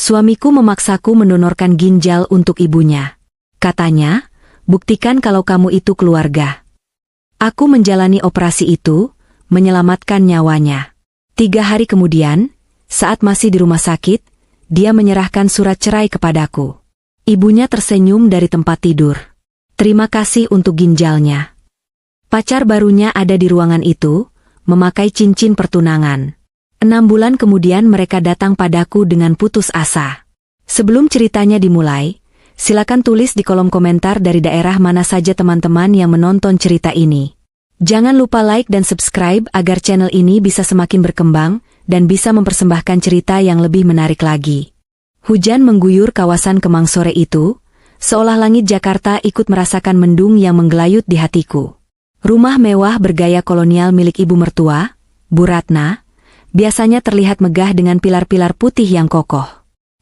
Suamiku memaksaku mendonorkan ginjal untuk ibunya. Katanya, buktikan kalau kamu itu keluarga. Aku menjalani operasi itu, menyelamatkan nyawanya. 3 hari kemudian, saat masih di rumah sakit, dia menyerahkan surat cerai kepadaku. Ibunya tersenyum dari tempat tidur. Terima kasih untuk ginjalnya. Pacar barunya ada di ruangan itu, memakai cincin pertunangan. 6 bulan kemudian mereka datang padaku dengan putus asa. Sebelum ceritanya dimulai, silakan tulis di kolom komentar dari daerah mana saja teman-teman yang menonton cerita ini. Jangan lupa like dan subscribe agar channel ini bisa semakin berkembang dan bisa mempersembahkan cerita yang lebih menarik lagi. Hujan mengguyur kawasan Kemang sore itu, seolah langit Jakarta ikut merasakan mendung yang menggelayut di hatiku. Rumah mewah bergaya kolonial milik ibu mertua, Bu Ratna, biasanya terlihat megah dengan pilar-pilar putih yang kokoh.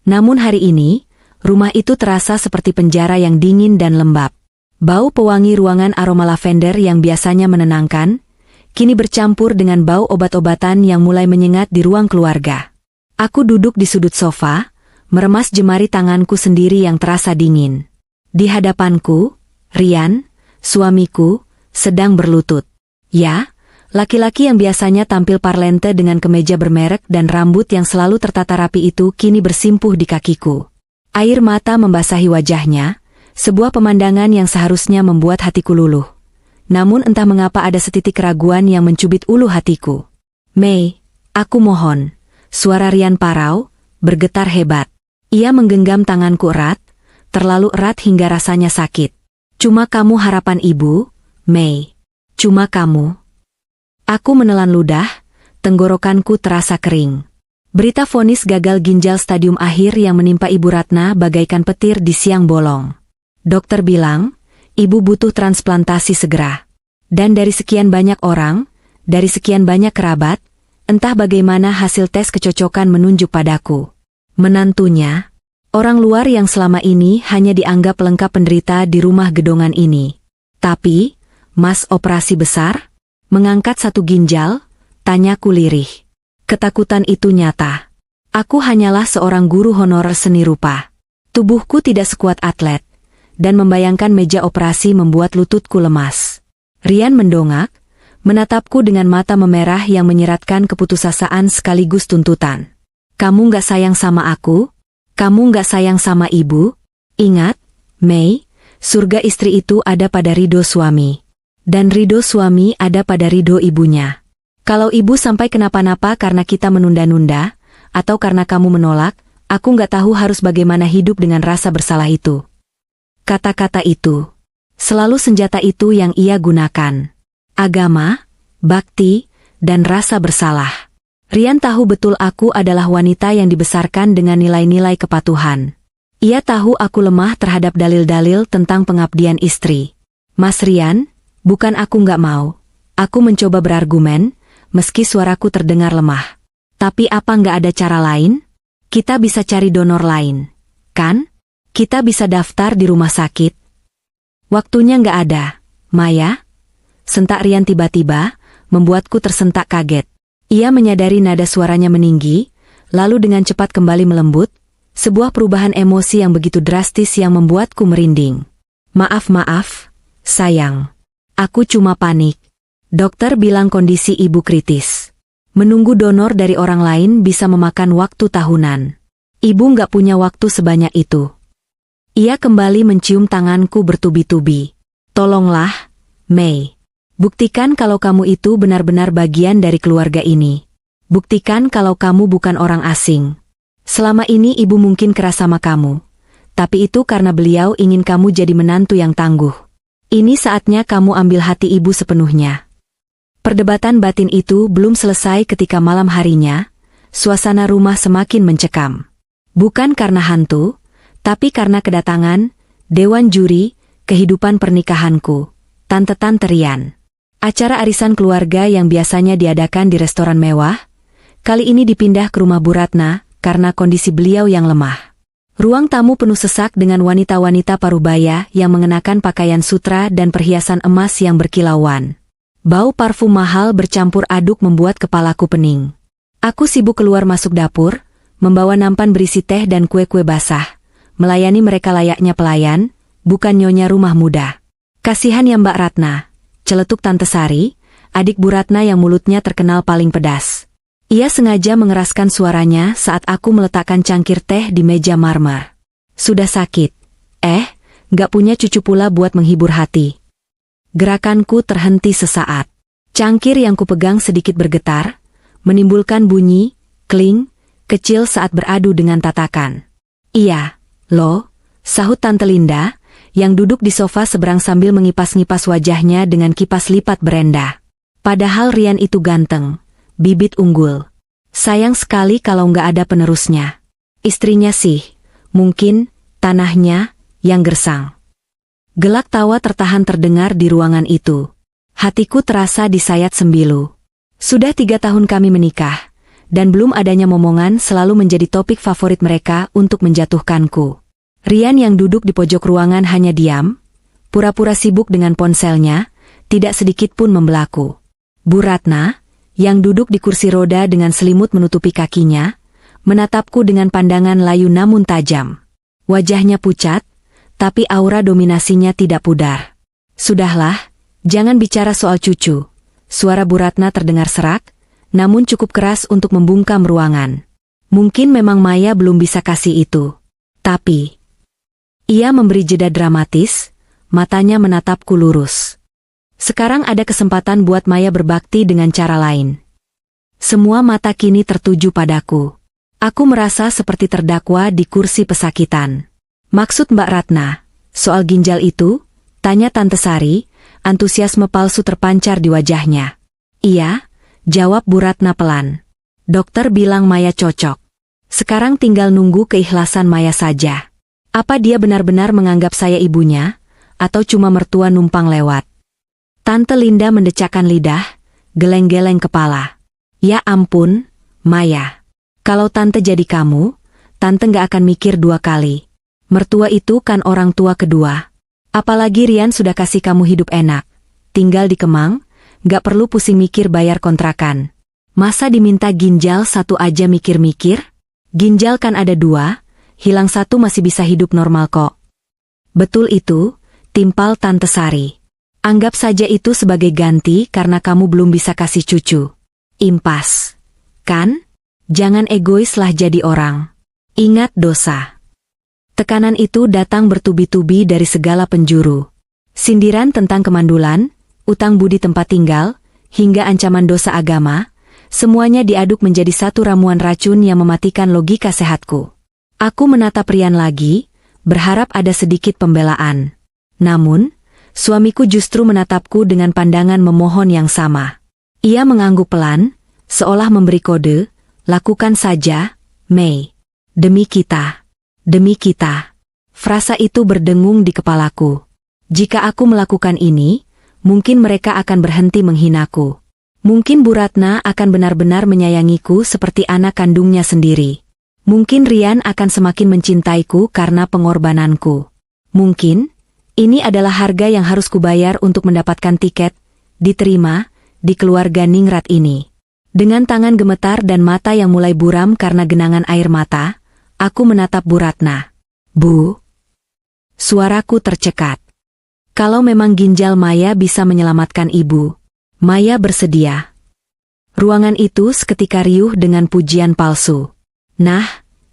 Namun hari ini, rumah itu terasa seperti penjara yang dingin dan lembab. Bau pewangi ruangan aroma lavender yang biasanya menenangkan, kini bercampur dengan bau obat-obatan yang mulai menyengat di ruang keluarga. Aku duduk di sudut sofa, meremas jemari tanganku sendiri yang terasa dingin. Di hadapanku, Rian, suamiku, sedang berlutut. Ya, laki-laki yang biasanya tampil parlente dengan kemeja bermerek dan rambut yang selalu tertata rapi itu kini bersimpuh di kakiku. Air mata membasahi wajahnya, sebuah pemandangan yang seharusnya membuat hatiku luluh. Namun entah mengapa ada setitik keraguan yang mencubit ulu hatiku. Mei, aku mohon. Suara Rian parau, bergetar hebat. Ia menggenggam tanganku erat, terlalu erat hingga rasanya sakit. Cuma kamu harapan ibu, Mei. Cuma kamu. Aku menelan ludah, tenggorokanku terasa kering. Berita vonis gagal ginjal stadium akhir yang menimpa Ibu Ratna bagaikan petir di siang bolong. Dokter bilang, ibu butuh transplantasi segera. Dan dari sekian banyak orang, dari sekian banyak kerabat, entah bagaimana hasil tes kecocokan menunjuk padaku. Menantunya, orang luar yang selama ini hanya dianggap lengkap penderita di rumah gedongan ini. Tapi, Mas operasi besar? Mengangkat 1 ginjal? Tanyaku lirih. Ketakutan itu nyata. Aku hanyalah seorang guru honorer seni rupa. Tubuhku tidak sekuat atlet, dan membayangkan meja operasi membuat lututku lemas. Rian mendongak, menatapku dengan mata memerah yang menyeratkan keputusasaan sekaligus tuntutan. Kamu gak sayang sama aku? Kamu gak sayang sama ibu? Ingat, Mei, surga istri itu ada pada ridho suami. Dan ridho suami ada pada ridho ibunya. Kalau ibu sampai kenapa-napa karena kita menunda-nunda, atau karena kamu menolak, aku gak tahu harus bagaimana hidup dengan rasa bersalah itu. Kata-kata itu, selalu senjata itu yang ia gunakan. Agama, bakti, dan rasa bersalah. Rian tahu betul aku adalah wanita yang dibesarkan dengan nilai-nilai kepatuhan. Ia tahu aku lemah terhadap dalil-dalil tentang pengabdian istri. Mas Rian, bukan aku nggak mau. Aku mencoba berargumen, meski suaraku terdengar lemah. Tapi apa nggak ada cara lain? Kita bisa cari donor lain, kan? Kita bisa daftar di rumah sakit. Waktunya nggak ada, Maya. Sentak Rian tiba-tiba, membuatku tersentak kaget. Ia menyadari nada suaranya meninggi, lalu dengan cepat kembali melembut, sebuah perubahan emosi yang begitu drastis yang membuatku merinding. Maaf, sayang. Aku cuma panik. Dokter bilang kondisi ibu kritis. Menunggu donor dari orang lain bisa memakan waktu tahunan. Ibu nggak punya waktu sebanyak itu. Ia kembali mencium tanganku bertubi-tubi. Tolonglah, Mei. Buktikan kalau kamu itu benar-benar bagian dari keluarga ini. Buktikan kalau kamu bukan orang asing. Selama ini ibu mungkin keras sama kamu. Tapi itu karena beliau ingin kamu jadi menantu yang tangguh. Ini saatnya kamu ambil hati ibu sepenuhnya. Perdebatan batin itu belum selesai ketika malam harinya, suasana rumah semakin mencekam. Bukan karena hantu, tapi karena kedatangan, dewan juri, kehidupan pernikahanku, tante-tante Rian. Acara arisan keluarga yang biasanya diadakan di restoran mewah, kali ini dipindah ke rumah Bu Ratna karena kondisi beliau yang lemah. Ruang tamu penuh sesak dengan wanita-wanita parubaya yang mengenakan pakaian sutra dan perhiasan emas yang berkilauan. Bau parfum mahal bercampur aduk membuat kepalaku pening. Aku sibuk keluar masuk dapur, membawa nampan berisi teh dan kue-kue basah, melayani mereka layaknya pelayan, bukan nyonya rumah muda. Kasihan ya Mbak Ratna, celetuk Tante Sari, adik Bu Ratna yang mulutnya terkenal paling pedas. Ia sengaja mengeraskan suaranya saat aku meletakkan cangkir teh di meja marmer. Sudah sakit. Gak punya cucu pula buat menghibur hati. Gerakanku terhenti sesaat. Cangkir yang kupegang sedikit bergetar, menimbulkan bunyi, kling, kecil saat beradu dengan tatakan. Iya, loh, sahut Tante Linda, yang duduk di sofa seberang sambil mengipas-ngipas wajahnya dengan kipas lipat berenda. Padahal Rian itu ganteng, bibit unggul. Sayang sekali kalau nggak ada penerusnya. Istrinya sih, mungkin, tanahnya, yang gersang. Gelak tawa tertahan terdengar di ruangan itu. Hatiku terasa disayat sembilu. Sudah 3 tahun kami menikah, dan belum adanya momongan selalu menjadi topik favorit mereka untuk menjatuhkanku. Rian yang duduk di pojok ruangan hanya diam, pura-pura sibuk dengan ponselnya, tidak sedikit pun membelaku. Bu Ratna, yang duduk di kursi roda dengan selimut menutupi kakinya, menatapku dengan pandangan layu namun tajam. Wajahnya pucat, tapi aura dominasinya tidak pudar. Sudahlah, jangan bicara soal cucu. Suara Bu Ratna terdengar serak, namun cukup keras untuk membungkam ruangan. Mungkin memang Maya belum bisa kasih itu. Tapi, ia memberi jeda dramatis, matanya menatapku lurus. Sekarang ada kesempatan buat Maya berbakti dengan cara lain. Semua mata kini tertuju padaku. Aku merasa seperti terdakwa di kursi pesakitan. Maksud Mbak Ratna, soal ginjal itu? Tanya Tante Sari, antusiasme palsu terpancar di wajahnya. Iya, jawab Bu Ratna pelan. Dokter bilang Maya cocok. Sekarang tinggal nunggu keikhlasan Maya saja. Apa dia benar-benar menganggap saya ibunya, atau cuma mertua numpang lewat? Tante Linda mendecakkan lidah, geleng-geleng kepala. Ya ampun, Maya. Kalau Tante jadi kamu, Tante nggak akan mikir 2 kali. Mertua itu kan orang tua kedua. Apalagi Rian sudah kasih kamu hidup enak. Tinggal di Kemang, gak perlu pusing mikir bayar kontrakan. Masa diminta ginjal 1 aja mikir-mikir? Ginjal kan ada 2, hilang 1 masih bisa hidup normal kok. Betul itu, timpal Tante Sari. Anggap saja itu sebagai ganti karena kamu belum bisa kasih cucu. Impas. Kan? Jangan egoislah jadi orang. Ingat dosa. Tekanan itu datang bertubi-tubi dari segala penjuru. Sindiran tentang kemandulan, utang budi tempat tinggal, hingga ancaman dosa agama, semuanya diaduk menjadi satu ramuan racun yang mematikan logika sehatku. Aku menatap Rian lagi, berharap ada sedikit pembelaan. Namun, suamiku justru menatapku dengan pandangan memohon yang sama. Ia mengangguk pelan, seolah memberi kode, lakukan saja, Mei. Demi kita. Demi kita. Frasa itu berdengung di kepalaku. Jika aku melakukan ini, mungkin mereka akan berhenti menghinaku. Mungkin Bu Ratna akan benar-benar menyayangiku seperti anak kandungnya sendiri. Mungkin Rian akan semakin mencintaiku karena pengorbananku. Mungkin, ini adalah harga yang harus kubayar untuk mendapatkan tiket, diterima, di keluarga Ningrat ini. Dengan tangan gemetar dan mata yang mulai buram karena genangan air mata, aku menatap Bu Ratna. Bu. Suaraku tercekat. Kalau memang ginjal Maya bisa menyelamatkan ibu, Maya bersedia. Ruangan itu seketika riuh dengan pujian palsu. Nah,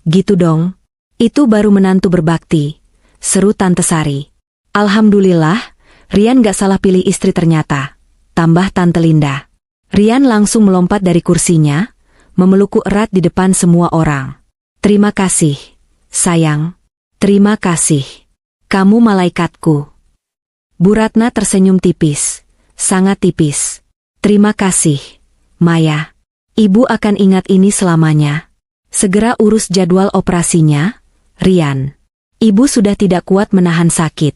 gitu dong. Itu baru menantu berbakti, seru Tante Sari. Alhamdulillah, Rian gak salah pilih istri ternyata, tambah Tante Linda. Rian langsung melompat dari kursinya, memelukku erat di depan semua orang. Terima kasih, sayang. Terima kasih. Kamu malaikatku. Bu Ratna tersenyum tipis, sangat tipis. Terima kasih, Maya. Ibu akan ingat ini selamanya. Segera urus jadwal operasinya, Rian. Ibu sudah tidak kuat menahan sakit.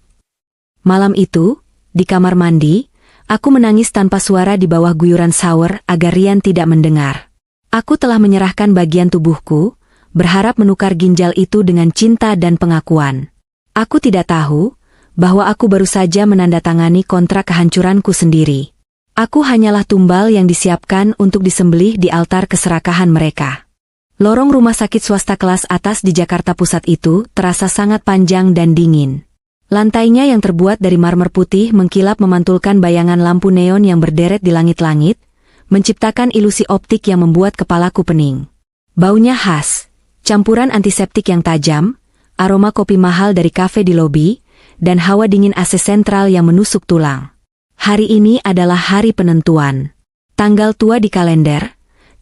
Malam itu, di kamar mandi, aku menangis tanpa suara di bawah guyuran shower agar Rian tidak mendengar. Aku telah menyerahkan bagian tubuhku, berharap menukar ginjal itu dengan cinta dan pengakuan. Aku tidak tahu bahwa aku baru saja menandatangani kontrak kehancuranku sendiri. Aku hanyalah tumbal yang disiapkan untuk disembelih di altar keserakahan mereka. Lorong rumah sakit swasta kelas atas di Jakarta Pusat itu terasa sangat panjang dan dingin. Lantainya yang terbuat dari marmer putih mengkilap memantulkan bayangan lampu neon yang berderet di langit-langit, menciptakan ilusi optik yang membuat kepalaku pening. Baunya khas, campuran antiseptik yang tajam, aroma kopi mahal dari kafe di lobi, dan hawa dingin AC sentral yang menusuk tulang. Hari ini adalah hari penentuan. Tanggal tua di kalender,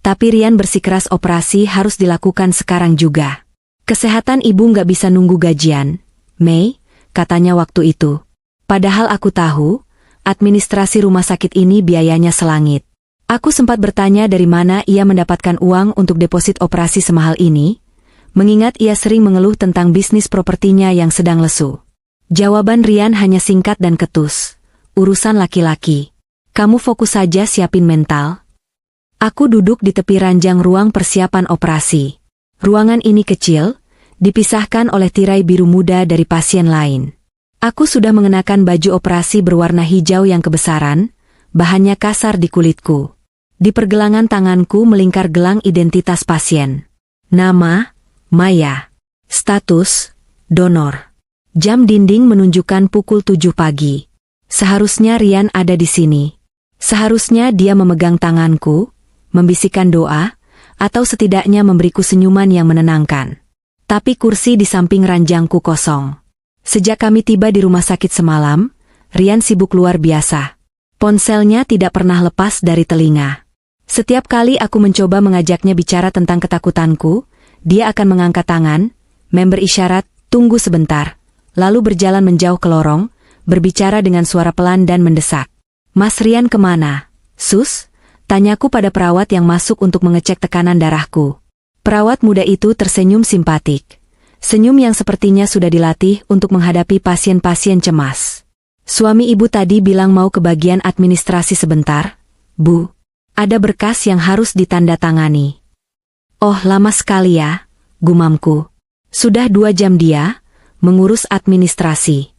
tapi Rian bersikeras operasi harus dilakukan sekarang juga. Kesehatan ibu nggak bisa nunggu gajian, Mei, katanya waktu itu. Padahal aku tahu, administrasi rumah sakit ini biayanya selangit. Aku sempat bertanya dari mana ia mendapatkan uang untuk deposit operasi semahal ini, mengingat ia sering mengeluh tentang bisnis propertinya yang sedang lesu. Jawaban Rian hanya singkat dan ketus. Urusan laki-laki. Kamu fokus saja siapin mental. Aku duduk di tepi ranjang ruang persiapan operasi. Ruangan ini kecil, dipisahkan oleh tirai biru muda dari pasien lain. Aku sudah mengenakan baju operasi berwarna hijau yang kebesaran, bahannya kasar di kulitku. Di pergelangan tanganku melingkar gelang identitas pasien. Nama, Maya. Status, donor. Jam dinding menunjukkan pukul 7 pagi. Seharusnya Rian ada di sini. Seharusnya dia memegang tanganku, membisikkan doa, atau setidaknya memberiku senyuman yang menenangkan. Tapi kursi di samping ranjangku kosong. Sejak kami tiba di rumah sakit semalam, Rian sibuk luar biasa. Ponselnya tidak pernah lepas dari telinga. Setiap kali aku mencoba mengajaknya bicara tentang ketakutanku, dia akan mengangkat tangan, memberi isyarat, tunggu sebentar, lalu berjalan menjauh ke lorong, berbicara dengan suara pelan dan mendesak. Mas Rian kemana? Sus? Tanyaku pada perawat yang masuk untuk mengecek tekanan darahku. Perawat muda itu tersenyum simpatik. Senyum yang sepertinya sudah dilatih untuk menghadapi pasien-pasien cemas. Suami ibu tadi bilang mau ke bagian administrasi sebentar. Bu, ada berkas yang harus ditandatangani. Oh, lama sekali ya, gumamku. Sudah 2 jam dia mengurus administrasi.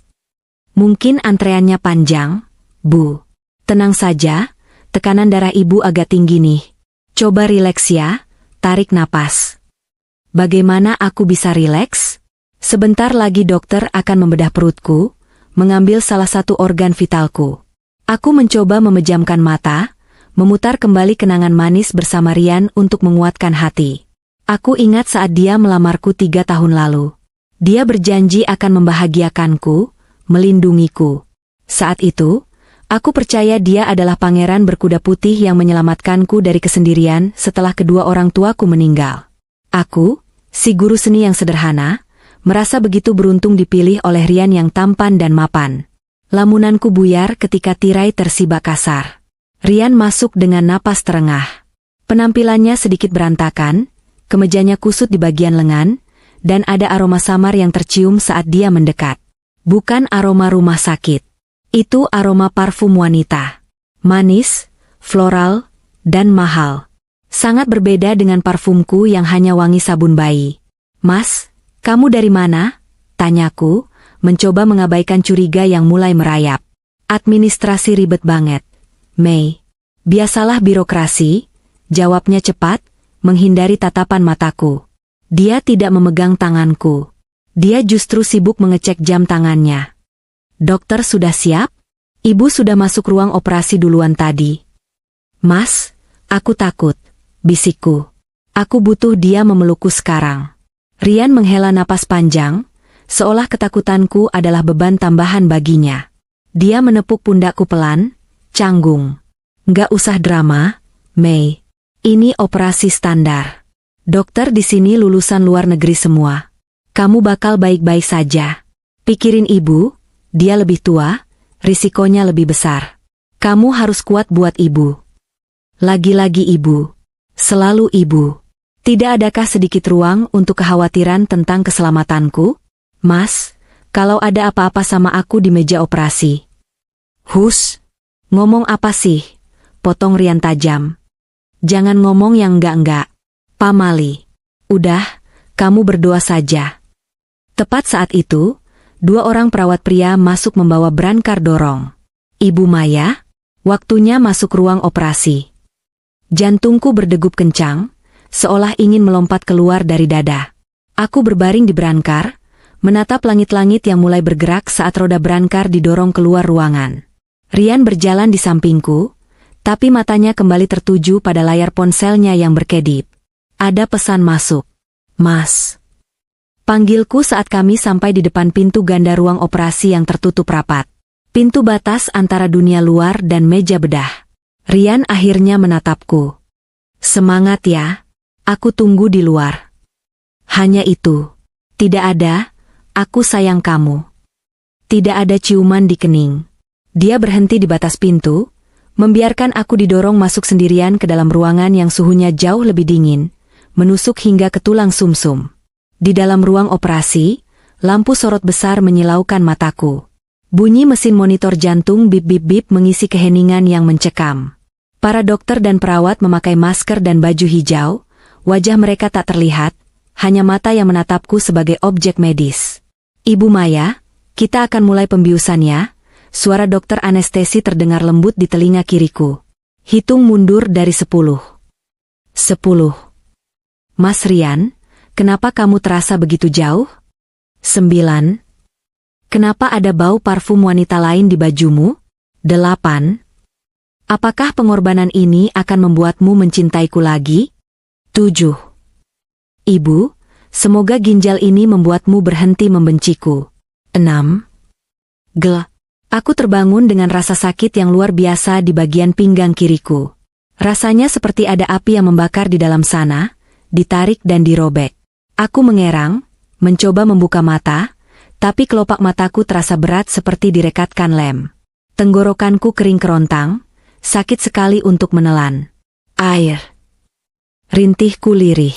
Mungkin antreannya panjang, Bu. Tenang saja, tekanan darah ibu agak tinggi nih. Coba rileks ya, tarik napas. Bagaimana aku bisa rileks? Sebentar lagi dokter akan membedah perutku, mengambil salah satu organ vitalku. Aku mencoba memejamkan mata, memutar kembali kenangan manis bersama Rian untuk menguatkan hati. Aku ingat saat dia melamarku 3 tahun lalu. Dia berjanji akan membahagiakanku, melindungiku. Saat itu, aku percaya dia adalah pangeran berkuda putih yang menyelamatkanku dari kesendirian setelah kedua orang tuaku meninggal. Aku, si guru seni yang sederhana, merasa begitu beruntung dipilih oleh Rian yang tampan dan mapan. Lamunanku buyar ketika tirai tersibak kasar. Rian masuk dengan napas terengah. Penampilannya sedikit berantakan, kemejanya kusut di bagian lengan, dan ada aroma samar yang tercium saat dia mendekat. Bukan aroma rumah sakit. Itu aroma parfum wanita. Manis, floral, dan mahal. Sangat berbeda dengan parfumku yang hanya wangi sabun bayi. Mas, kamu dari mana? Tanyaku, mencoba mengabaikan curiga yang mulai merayap. Administrasi ribet banget, Mei. Biasalah birokrasi, jawabnya cepat, menghindari tatapan mataku. Dia tidak memegang tanganku. Dia justru sibuk mengecek jam tangannya. Dokter sudah siap? Ibu sudah masuk ruang operasi duluan tadi. Mas, aku takut, bisikku. Aku butuh dia memelukku sekarang. Rian menghela napas panjang, seolah ketakutanku adalah beban tambahan baginya. Dia menepuk pundakku pelan, canggung. Nggak usah drama, Mei. Ini operasi standar. Dokter di sini lulusan luar negeri semua. Kamu bakal baik-baik saja. Pikirin ibu, dia lebih tua, risikonya lebih besar. Kamu harus kuat buat ibu. Lagi-lagi ibu. Selalu ibu. Tidak adakah sedikit ruang untuk kekhawatiran tentang keselamatanku? Mas, kalau ada apa-apa sama aku di meja operasi. Hus, ngomong apa sih? Potong Rian tajam. Jangan ngomong yang enggak-enggak. Pamali. Udah, kamu berdoa saja. Tepat saat itu, 2 orang perawat pria masuk membawa brankar dorong. Ibu Maya, waktunya masuk ruang operasi. Jantungku berdegup kencang, seolah ingin melompat keluar dari dada. Aku berbaring di brankar, menatap langit-langit yang mulai bergerak saat roda brankar didorong keluar ruangan. Rian berjalan di sampingku, tapi matanya kembali tertuju pada layar ponselnya yang berkedip. Ada pesan masuk. Mas. Panggilku saat kami sampai di depan pintu ganda ruang operasi yang tertutup rapat. Pintu batas antara dunia luar dan meja bedah. Rian akhirnya menatapku. Semangat ya, aku tunggu di luar. Hanya itu. Tidak ada, aku sayang kamu. Tidak ada ciuman di kening. Dia berhenti di batas pintu, membiarkan aku didorong masuk sendirian ke dalam ruangan yang suhunya jauh lebih dingin, menusuk hingga ke tulang sumsum. Di dalam ruang operasi, lampu sorot besar menyilaukan mataku. Bunyi mesin monitor jantung bip-bip-bip mengisi keheningan yang mencekam. Para dokter dan perawat memakai masker dan baju hijau, wajah mereka tak terlihat, hanya mata yang menatapku sebagai objek medis. Ibu Maya, kita akan mulai pembiusan ya. Suara dokter anestesi terdengar lembut di telinga kiriku. Hitung mundur dari 10. 10. Mas Rian, kenapa kamu terasa begitu jauh? 9. Kenapa ada bau parfum wanita lain di bajumu? 8. Apakah pengorbanan ini akan membuatmu mencintaiku lagi? 7. Ibu, semoga ginjal ini membuatmu berhenti membenciku. 6. Aku terbangun dengan rasa sakit yang luar biasa di bagian pinggang kiriku. Rasanya seperti ada api yang membakar di dalam sana, ditarik dan dirobek. Aku mengerang, mencoba membuka mata, tapi kelopak mataku terasa berat seperti direkatkan lem. Tenggorokanku kering kerontang, sakit sekali untuk menelan. Air. Rintihku lirih.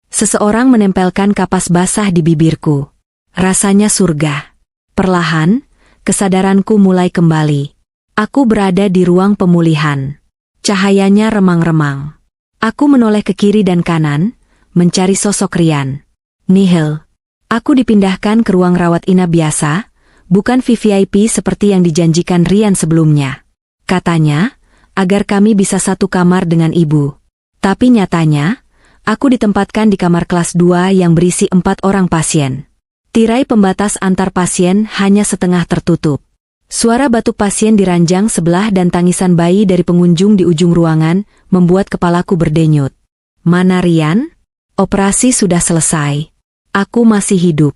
Seseorang menempelkan kapas basah di bibirku. Rasanya surga. Perlahan, kesadaranku mulai kembali. Aku berada di ruang pemulihan. Cahayanya remang-remang. Aku menoleh ke kiri dan kanan, mencari sosok Rian. Nihil. Aku dipindahkan ke ruang rawat inap biasa, bukan VVIP seperti yang dijanjikan Rian sebelumnya. Katanya, agar kami bisa satu kamar dengan ibu. Tapi nyatanya, aku ditempatkan di kamar kelas 2 yang berisi 4 orang pasien. Tirai pembatas antar pasien hanya setengah tertutup. Suara batuk pasien di ranjang sebelah dan tangisan bayi dari pengunjung di ujung ruangan membuat kepalaku berdenyut. Mana Rian? Operasi sudah selesai. Aku masih hidup.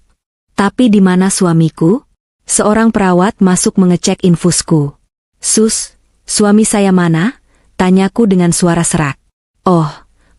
Tapi di mana suamiku? Seorang perawat masuk mengecek infusku. Sus, suami saya mana? Tanyaku dengan suara serak. Oh,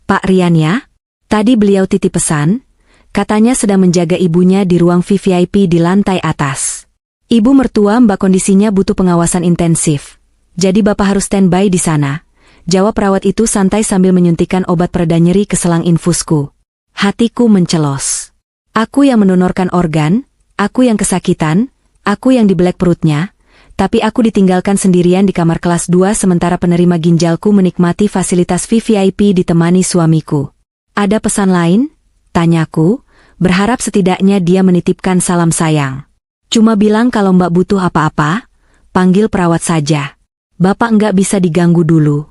Pak Rian ya? Tadi beliau titip pesan, katanya sedang menjaga ibunya di ruang VVIP di lantai atas. Ibu mertua Mbak kondisinya butuh pengawasan intensif. Jadi Bapak harus standby di sana. Jawab perawat itu santai sambil menyuntikkan obat pereda nyeri ke selang infusku. Hatiku mencelos. Aku yang mendonorkan organ, aku yang kesakitan, aku yang dibelek perutnya, tapi aku ditinggalkan sendirian di kamar kelas 2 sementara penerima ginjalku menikmati fasilitas VVIP ditemani suamiku. Ada pesan lain? Tanyaku, berharap setidaknya dia menitipkan salam sayang. Cuma bilang kalau Mbak butuh apa-apa, panggil perawat saja. Bapak enggak bisa diganggu dulu.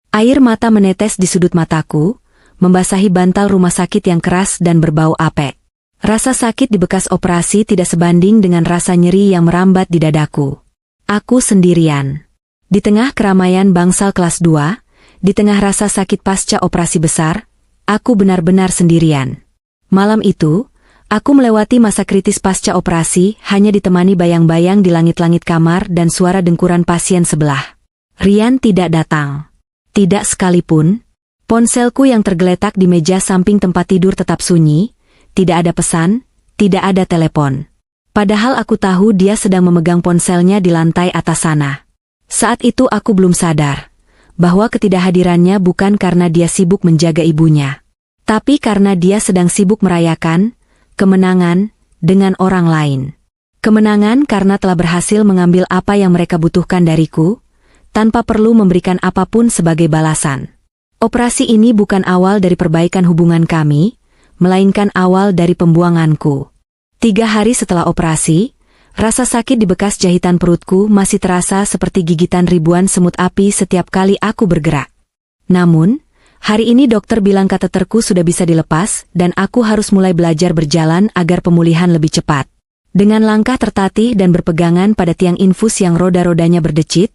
Air mata menetes di sudut mataku, membasahi bantal rumah sakit yang keras dan berbau apek. Rasa sakit di bekas operasi tidak sebanding dengan rasa nyeri yang merambat di dadaku. Aku sendirian. Di tengah keramaian bangsal kelas 2, di tengah rasa sakit pasca operasi besar, aku benar-benar sendirian. Malam itu, aku melewati masa kritis pasca operasi hanya ditemani bayang-bayang di langit-langit kamar dan suara dengkuran pasien sebelah. Rian tidak datang. Tidak sekalipun. Ponselku yang tergeletak di meja samping tempat tidur tetap sunyi, tidak ada pesan, tidak ada telepon. Padahal aku tahu dia sedang memegang ponselnya di lantai atas sana. Saat itu aku belum sadar bahwa ketidakhadirannya bukan karena dia sibuk menjaga ibunya, tapi karena dia sedang sibuk merayakan kemenangan dengan orang lain. Kemenangan karena telah berhasil mengambil apa yang mereka butuhkan dariku, tanpa perlu memberikan apapun sebagai balasan. Operasi ini bukan awal dari perbaikan hubungan kami, melainkan awal dari pembuanganku. 3 hari setelah operasi, rasa sakit di bekas jahitan perutku masih terasa seperti gigitan ribuan semut api setiap kali aku bergerak. Namun, Hari ini dokter bilang kateterku sudah bisa dilepas dan aku harus mulai belajar berjalan agar pemulihan lebih cepat. Dengan langkah tertatih dan berpegangan pada tiang infus yang roda-rodanya berdecit,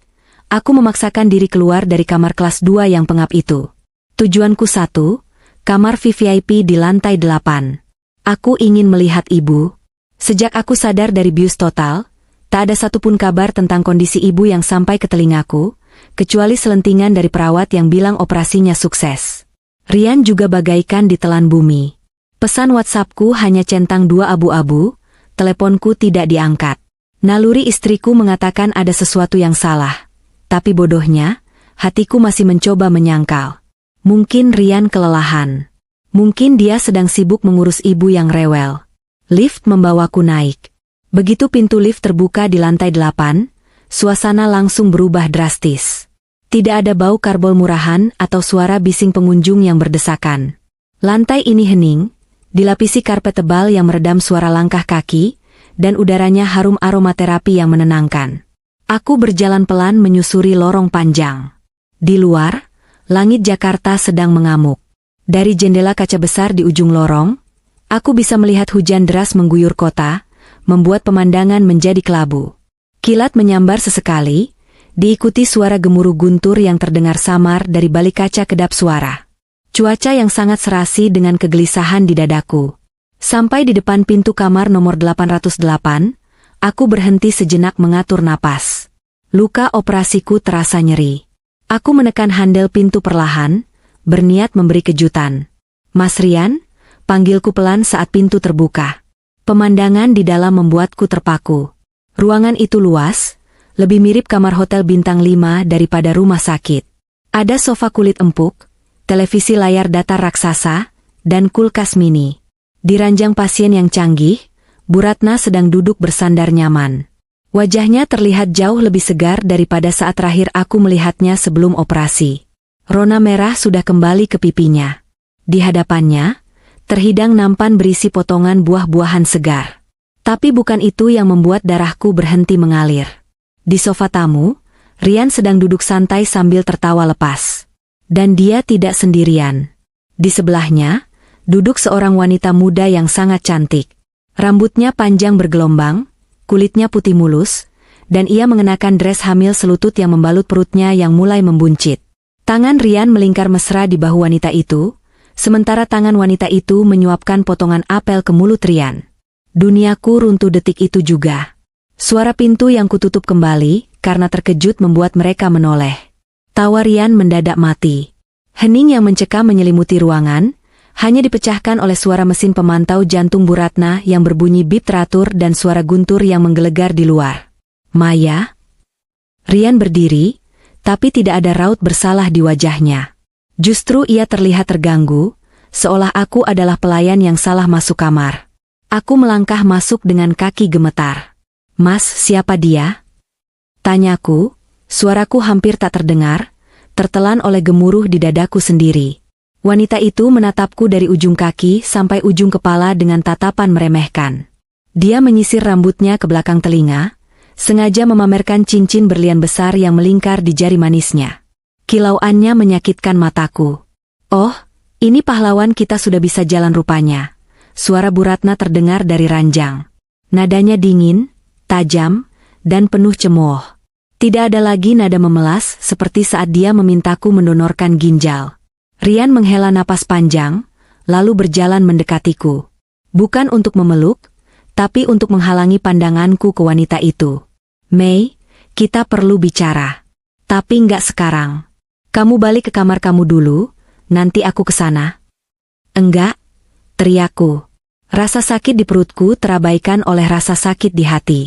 aku memaksakan diri keluar dari kamar kelas 2 yang pengap itu. Tujuanku satu, kamar VVIP di lantai 8. Aku ingin melihat ibu. Sejak aku sadar dari bius total, tak ada satupun kabar tentang kondisi ibu yang sampai ke telingaku, kecuali selentingan dari perawat yang bilang operasinya sukses. Rian juga bagaikan ditelan bumi. Pesan WhatsAppku hanya centang 2 abu-abu, teleponku tidak diangkat. Naluri istriku mengatakan ada sesuatu yang salah. Tapi bodohnya, hatiku masih mencoba menyangkal. Mungkin Rian kelelahan. Mungkin dia sedang sibuk mengurus ibu yang rewel. Lift membawaku naik. Begitu pintu lift terbuka di lantai 8, suasana langsung berubah drastis. Tidak ada bau karbol murahan atau suara bising pengunjung yang berdesakan. Lantai ini hening, dilapisi karpet tebal yang meredam suara langkah kaki, dan udaranya harum aromaterapi yang menenangkan. Aku berjalan pelan menyusuri lorong panjang. Di luar, langit Jakarta sedang mengamuk. Dari jendela kaca besar di ujung lorong, aku bisa melihat hujan deras mengguyur kota, membuat pemandangan menjadi kelabu. Kilat menyambar sesekali, diikuti suara gemuruh guntur yang terdengar samar dari balik kaca kedap suara. Cuaca yang sangat serasi dengan kegelisahan di dadaku. Sampai di depan pintu kamar nomor 808, aku berhenti sejenak mengatur napas. Luka operasiku terasa nyeri. Aku menekan handel pintu perlahan, berniat memberi kejutan. Mas Rian, panggilku pelan saat pintu terbuka. Pemandangan di dalam membuatku terpaku. Ruangan itu luas, lebih mirip kamar hotel bintang 5 daripada rumah sakit. Ada sofa kulit empuk, televisi layar datar raksasa, dan kulkas mini. Di ranjang pasien yang canggih, Bu Ratna sedang duduk bersandar nyaman. Wajahnya terlihat jauh lebih segar daripada saat terakhir aku melihatnya sebelum operasi. Rona merah sudah kembali ke pipinya. Di hadapannya, terhidang nampan berisi potongan buah-buahan segar. Tapi bukan itu yang membuat darahku berhenti mengalir. Di sofa tamu, Rian sedang duduk santai sambil tertawa lepas. Dan dia tidak sendirian. Di sebelahnya, duduk seorang wanita muda yang sangat cantik. Rambutnya panjang bergelombang, kulitnya putih mulus, dan ia mengenakan dres hamil selutut yang membalut perutnya yang mulai membuncit. Tangan Rian melingkar mesra di bahu wanita itu, sementara tangan wanita itu menyuapkan potongan apel ke mulut Rian. Duniaku runtuh detik itu juga. Suara pintu yang kututup kembali, karena terkejut membuat mereka menoleh. Tawa Rian mendadak mati. Hening yang mencekam menyelimuti ruangan, hanya dipecahkan oleh suara mesin pemantau jantung Bu Ratna yang berbunyi bip teratur dan suara guntur yang menggelegar di luar. Maya? Rian berdiri, tapi tidak ada raut bersalah di wajahnya. Justru ia terlihat terganggu, seolah aku adalah pelayan yang salah masuk kamar. Aku melangkah masuk dengan kaki gemetar. Mas, siapa dia? Tanyaku, suaraku hampir tak terdengar, tertelan oleh gemuruh di dadaku sendiri. Wanita itu menatapku dari ujung kaki sampai ujung kepala dengan tatapan meremehkan. Dia menyisir rambutnya ke belakang telinga, sengaja memamerkan cincin berlian besar yang melingkar di jari manisnya. Kilauannya menyakitkan mataku. Oh, ini pahlawan kita sudah bisa jalan rupanya. Suara Bu Ratna terdengar dari ranjang. Nadanya dingin, tajam, dan penuh cemooh. Tidak ada lagi nada memelas seperti saat dia memintaku mendonorkan ginjal. Rian menghela napas panjang, lalu berjalan mendekatiku. Bukan untuk memeluk, tapi untuk menghalangi pandanganku ke wanita itu. Mei, kita perlu bicara. Tapi nggak sekarang. Kamu balik ke kamar kamu dulu, nanti aku ke sana. Enggak, teriakku. Rasa sakit di perutku terabaikan oleh rasa sakit di hati.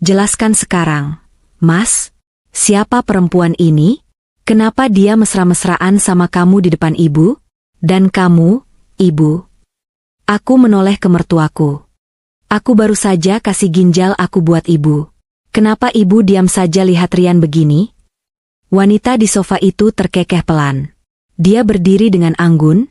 Jelaskan sekarang, Mas, siapa perempuan ini? Kenapa dia mesra-mesraan sama kamu di depan ibu? Dan kamu, ibu? Aku menoleh ke mertuaku. Aku baru saja kasih ginjal aku buat ibu. Kenapa ibu diam saja lihat Rian begini? Wanita di sofa itu terkekeh pelan. Dia berdiri dengan anggun,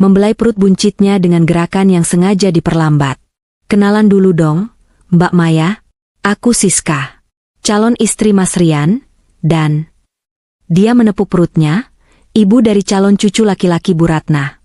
membelai perut buncitnya dengan gerakan yang sengaja diperlambat. Kenalan dulu dong, Mbak Maya. Aku Siska, calon istri Mas Rian, dan... Dia menepuk perutnya, ibu dari calon cucu laki-laki Bu Ratna.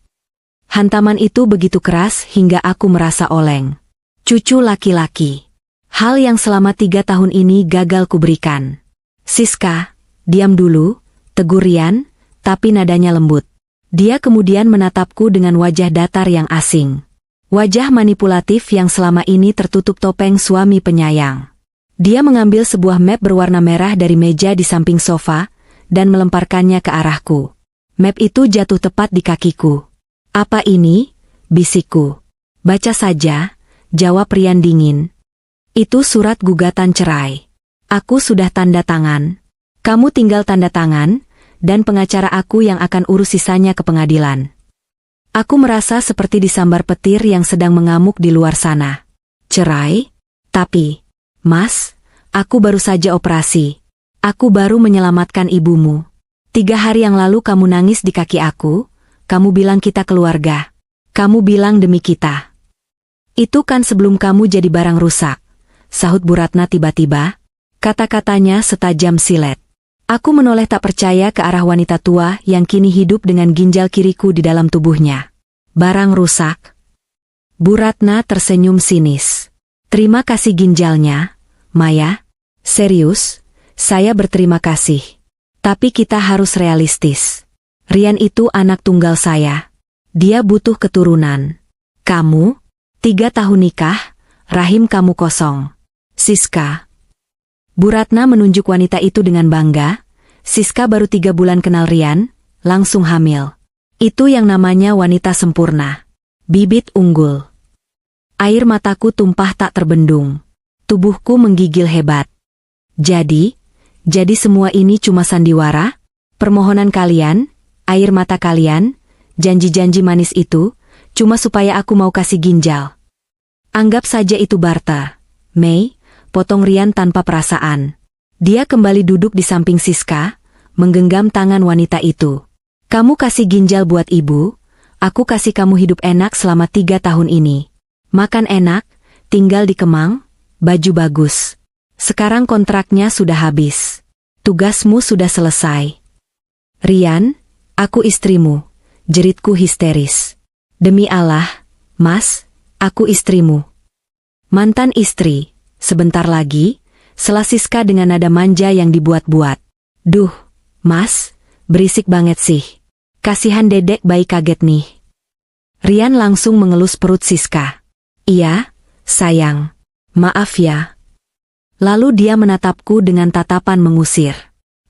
Hantaman itu begitu keras hingga aku merasa oleng. Cucu laki-laki. Hal yang selama 3 tahun ini gagal kuberikan. Siska, diam dulu, tegur Rian, tapi nadanya lembut. Dia kemudian menatapku dengan wajah datar yang asing. Wajah manipulatif yang selama ini tertutup topeng suami penyayang. Dia mengambil sebuah map berwarna merah dari meja di samping sofa, dan melemparkannya ke arahku. Map itu jatuh tepat di kakiku. Apa ini? Bisikku. Baca saja, jawab Rian dingin. Itu surat gugatan cerai. Aku sudah tanda tangan. Kamu tinggal tanda tangan, dan pengacara aku yang akan urus sisanya ke pengadilan. Aku merasa seperti disambar petir yang sedang mengamuk di luar sana. Cerai? Tapi, Mas, aku baru saja operasi. Aku baru menyelamatkan ibumu. 3 hari yang lalu kamu nangis di kaki aku, kamu bilang kita keluarga. Kamu bilang demi kita. Itu kan sebelum kamu jadi barang rusak, sahut Bu Ratna tiba-tiba. Kata-katanya setajam silet. Aku menoleh tak percaya ke arah wanita tua yang kini hidup dengan ginjal kiriku di dalam tubuhnya. Barang rusak? Bu Ratna tersenyum sinis. Terima kasih ginjalnya, Maya. Serius, saya berterima kasih. Tapi kita harus realistis. Rian itu anak tunggal saya. Dia butuh keturunan. Kamu, 3 tahun nikah, rahim kamu kosong. Siska. Bu Ratna menunjuk wanita itu dengan bangga. Siska baru 3 bulan kenal Rian, langsung hamil. Itu yang namanya wanita sempurna. Bibit unggul. Air mataku tumpah tak terbendung. Tubuhku menggigil hebat. Jadi semua ini cuma sandiwara? Permohonan kalian, air mata kalian, janji-janji manis itu, cuma supaya aku mau kasih ginjal. Anggap saja itu barter. Mei, potong Rian tanpa perasaan. Dia kembali duduk di samping Siska, menggenggam tangan wanita itu. Kamu kasih ginjal buat ibu, aku kasih kamu hidup enak selama 3 tahun ini. Makan enak, tinggal di Kemang, baju bagus. Sekarang kontraknya sudah habis. Tugasmu sudah selesai. Rian, aku istrimu, jeritku histeris. Demi Allah, Mas, aku istrimu. Mantan istri. Sebentar lagi, sela Siska dengan nada manja yang dibuat-buat. Duh, Mas, berisik banget sih. Kasihan dedek bayi kaget nih. Rian langsung mengelus perut Siska. Iya, sayang. Maaf ya. Lalu dia menatapku dengan tatapan mengusir.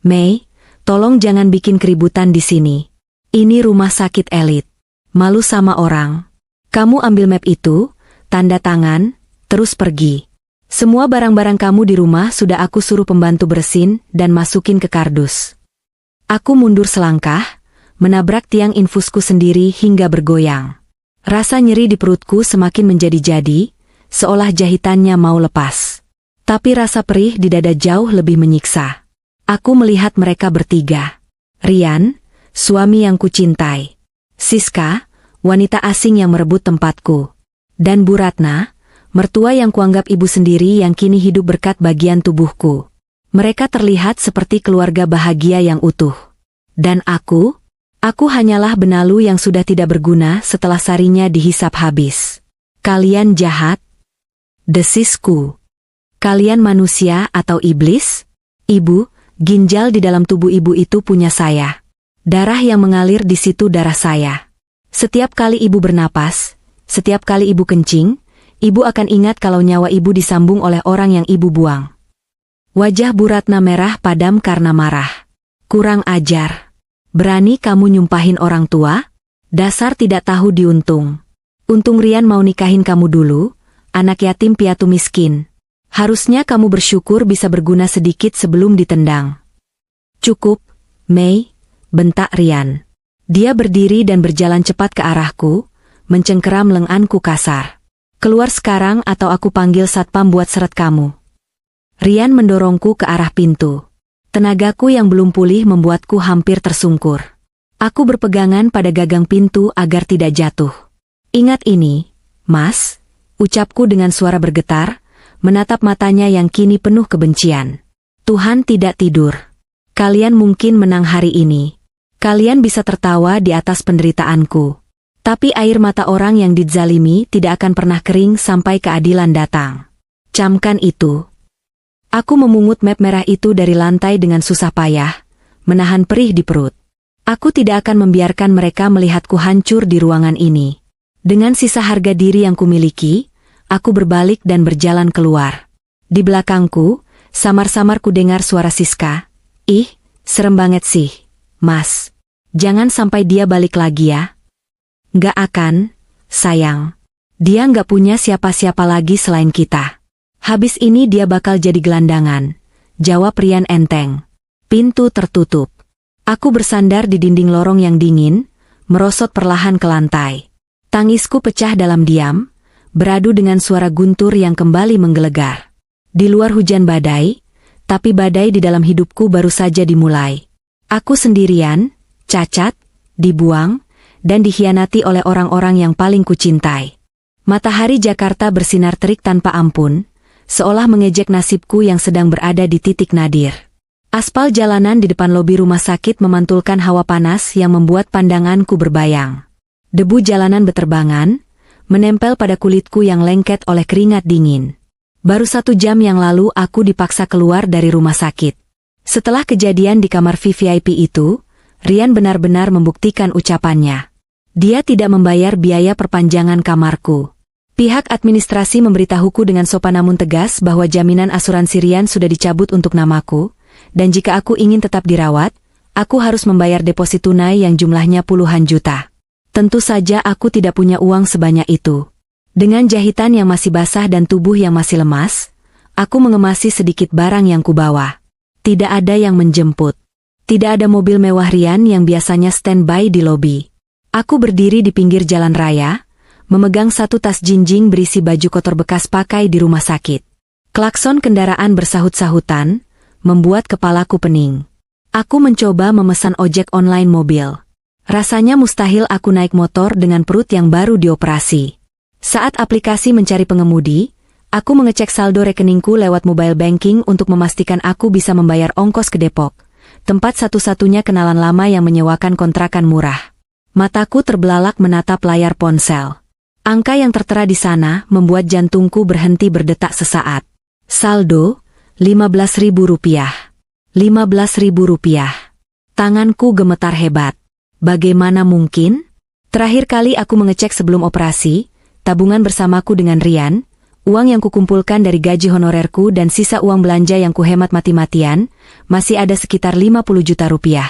Mei, tolong jangan bikin keributan di sini. Ini rumah sakit elit. Malu sama orang. Kamu ambil map itu, tanda tangan, terus pergi. Semua barang-barang kamu di rumah sudah aku suruh pembantu bersin dan masukin ke kardus. Aku mundur selangkah, menabrak tiang infusku sendiri hingga bergoyang. Rasa nyeri di perutku semakin menjadi-jadi, seolah jahitannya mau lepas. Tapi rasa perih di dada jauh lebih menyiksa. Aku melihat mereka bertiga. Rian, suami yang kucintai. Siska, wanita asing yang merebut tempatku. Dan Bu Ratna, mertua yang kuanggap ibu sendiri yang kini hidup berkat bagian tubuhku. Mereka terlihat seperti keluarga bahagia yang utuh. Dan aku hanyalah benalu yang sudah tidak berguna setelah sarinya dihisap habis. Kalian jahat? Desisku. Kalian manusia atau iblis? Ibu, ginjal di dalam tubuh ibu itu punya saya. Darah yang mengalir di situ darah saya. Setiap kali ibu bernapas, setiap kali ibu kencing, ibu akan ingat kalau nyawa ibu disambung oleh orang yang ibu buang. Wajah Bu Ratna merah padam karena marah. Kurang ajar. Berani kamu nyumpahin orang tua? Dasar tidak tahu diuntung. Untung Rian mau nikahin kamu dulu, anak yatim piatu miskin. Harusnya kamu bersyukur bisa berguna sedikit sebelum ditendang. Cukup, Mei, bentak Rian. Dia berdiri dan berjalan cepat ke arahku, mencengkeram lenganku kasar. Keluar sekarang atau aku panggil satpam buat seret kamu. Rian mendorongku ke arah pintu. Tenagaku yang belum pulih membuatku hampir tersungkur. Aku berpegangan pada gagang pintu agar tidak jatuh. Ingat ini, Mas, ucapku dengan suara bergetar, menatap matanya yang kini penuh kebencian. Tuhan tidak tidur. Kalian mungkin menang hari ini. Kalian bisa tertawa di atas penderitaanku. Tapi air mata orang yang dizalimi tidak akan pernah kering sampai keadilan datang. Camkan itu. Aku memungut map merah itu dari lantai dengan susah payah, menahan perih di perut. Aku tidak akan membiarkan mereka melihatku hancur di ruangan ini. Dengan sisa harga diri yang kumiliki, aku berbalik dan berjalan keluar. Di belakangku, samar-samar ku dengar suara Siska. Ih, serem banget sih. Mas, jangan sampai dia balik lagi ya. Nggak akan, sayang. Dia nggak punya siapa-siapa lagi selain kita. Habis ini dia bakal jadi gelandangan, jawab Rian enteng. Pintu tertutup. Aku bersandar di dinding lorong yang dingin, merosot perlahan ke lantai. Tangisku pecah dalam diam, beradu dengan suara guntur yang kembali menggelegar. Di luar hujan badai, tapi badai di dalam hidupku baru saja dimulai. Aku sendirian, cacat, dibuang, dan dikhianati oleh orang-orang yang paling kucintai. Matahari Jakarta bersinar terik tanpa ampun, seolah mengejek nasibku yang sedang berada di titik nadir. Aspal jalanan di depan lobi rumah sakit memantulkan hawa panas yang membuat pandanganku berbayang. Debu jalanan beterbangan, menempel pada kulitku yang lengket oleh keringat dingin. Baru 1 jam yang lalu aku dipaksa keluar dari rumah sakit. Setelah kejadian di kamar VVIP itu, Rian benar-benar membuktikan ucapannya. Dia tidak membayar biaya perpanjangan kamarku. Pihak administrasi memberitahuku dengan sopan namun tegas bahwa jaminan asuransi Rian sudah dicabut untuk namaku, dan jika aku ingin tetap dirawat, aku harus membayar deposit tunai yang jumlahnya puluhan juta. Tentu saja aku tidak punya uang sebanyak itu. Dengan jahitan yang masih basah dan tubuh yang masih lemas, aku mengemasi sedikit barang yang kubawa. Tidak ada yang menjemput. Tidak ada mobil mewah Rian yang biasanya standby di lobi. Aku berdiri di pinggir jalan raya, memegang 1 tas jinjing berisi baju kotor bekas pakai di rumah sakit. Klakson kendaraan bersahut-sahutan, membuat kepalaku pening. Aku mencoba memesan ojek online mobil. Rasanya mustahil aku naik motor dengan perut yang baru dioperasi. Saat aplikasi mencari pengemudi, aku mengecek saldo rekeningku lewat mobile banking untuk memastikan aku bisa membayar ongkos ke Depok, tempat satu-satunya kenalan lama yang menyewakan kontrakan murah. Mataku terbelalak menatap layar ponsel. Angka yang tertera di sana membuat jantungku berhenti berdetak sesaat. Saldo, Rp15.000. Rp15.000. Tanganku gemetar hebat. Bagaimana mungkin? Terakhir kali aku mengecek sebelum operasi, tabungan bersamaku dengan Rian, uang yang kukumpulkan dari gaji honorerku dan sisa uang belanja yang kuhemat mati-matian, masih ada sekitar 50 juta rupiah.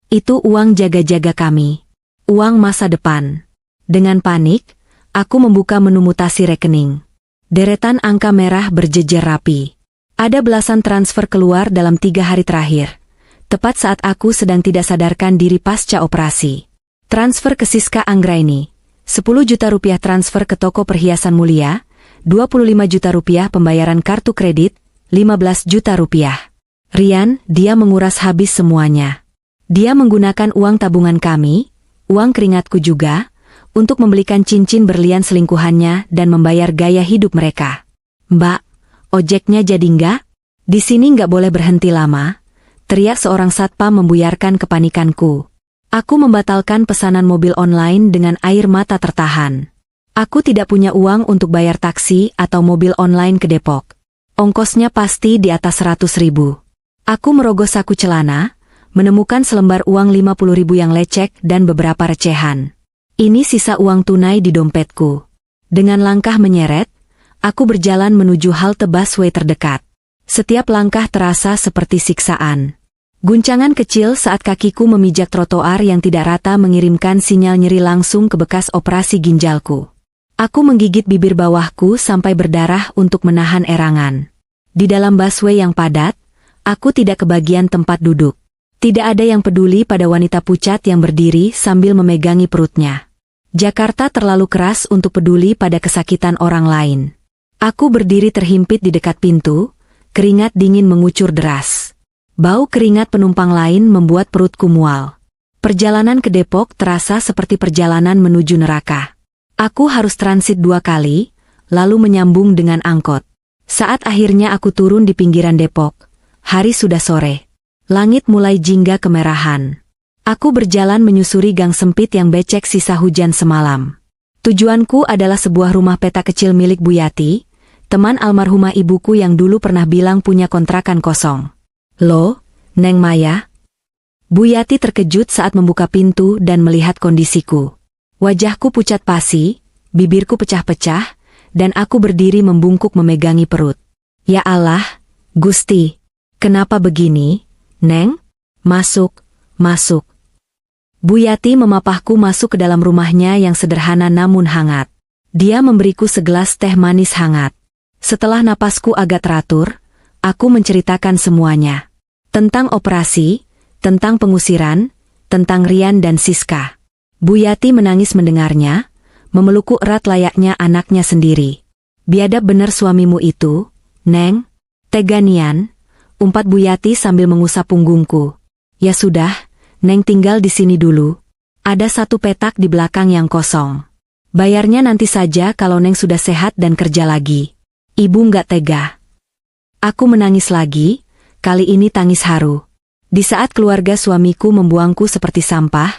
Itu uang jaga-jaga kami. Uang masa depan. Dengan panik, aku membuka menu mutasi rekening. Deretan angka merah berjejer rapi. Ada belasan transfer keluar dalam 3 hari terakhir. Tepat saat aku sedang tidak sadarkan diri pasca operasi. Transfer ke Siska Anggraini. 10 juta rupiah transfer ke toko perhiasan mulia. 25 juta rupiah pembayaran kartu kredit, 15 juta rupiah. Rian, dia menguras habis semuanya. Dia menggunakan uang tabungan kami, uang keringatku juga, untuk membelikan cincin berlian selingkuhannya dan membayar gaya hidup mereka. Mbak, ojeknya jadi nggak? Di sini nggak boleh berhenti lama, teriak seorang satpam membuyarkan kepanikanku. Aku membatalkan pesanan mobil online dengan air mata tertahan. Aku tidak punya uang untuk bayar taksi atau mobil online ke Depok. Ongkosnya pasti di atas 100.000. Aku merogoh saku celana, menemukan selembar uang 50.000 yang lecek dan beberapa recehan. Ini sisa uang tunai di dompetku. Dengan langkah menyeret, aku berjalan menuju halte busway terdekat. Setiap langkah terasa seperti siksaan. Guncangan kecil saat kakiku memijak trotoar yang tidak rata mengirimkan sinyal nyeri langsung ke bekas operasi ginjalku. Aku menggigit bibir bawahku sampai berdarah untuk menahan erangan. Di dalam busway yang padat, aku tidak kebagian tempat duduk. Tidak ada yang peduli pada wanita pucat yang berdiri sambil memegangi perutnya. Jakarta terlalu keras untuk peduli pada kesakitan orang lain. Aku berdiri terhimpit di dekat pintu, keringat dingin mengucur deras. Bau keringat penumpang lain membuat perutku mual. Perjalanan ke Depok terasa seperti perjalanan menuju neraka. Aku harus transit 2 kali, lalu menyambung dengan angkot. Saat akhirnya aku turun di pinggiran Depok, hari sudah sore. Langit mulai jingga kemerahan. Aku berjalan menyusuri gang sempit yang becek sisa hujan semalam. Tujuanku adalah sebuah rumah peta kecil milik Bu Yati, teman almarhumah ibuku yang dulu pernah bilang punya kontrakan kosong. "Loh, Neng Maya?" Bu Yati terkejut saat membuka pintu dan melihat kondisiku. Wajahku pucat pasi, bibirku pecah-pecah, dan aku berdiri membungkuk memegangi perut. "Ya Allah, Gusti, kenapa begini, Neng? Masuk, masuk." Bu Yati memapahku masuk ke dalam rumahnya yang sederhana namun hangat. Dia memberiku segelas teh manis hangat. Setelah napasku agak teratur, aku menceritakan semuanya. Tentang operasi, tentang pengusiran, tentang Rian dan Siska. Bu Yati menangis mendengarnya, memelukku erat layaknya anaknya sendiri. "Biadab bener suamimu itu, Neng." "Teganian," umpat Bu Yati sambil mengusap punggungku. "Ya sudah, Neng tinggal di sini dulu. Ada satu petak di belakang yang kosong. Bayarnya nanti saja kalau Neng sudah sehat dan kerja lagi." Ibu nggak tega. Aku menangis lagi, kali ini tangis haru. Di saat keluarga suamiku membuangku seperti sampah,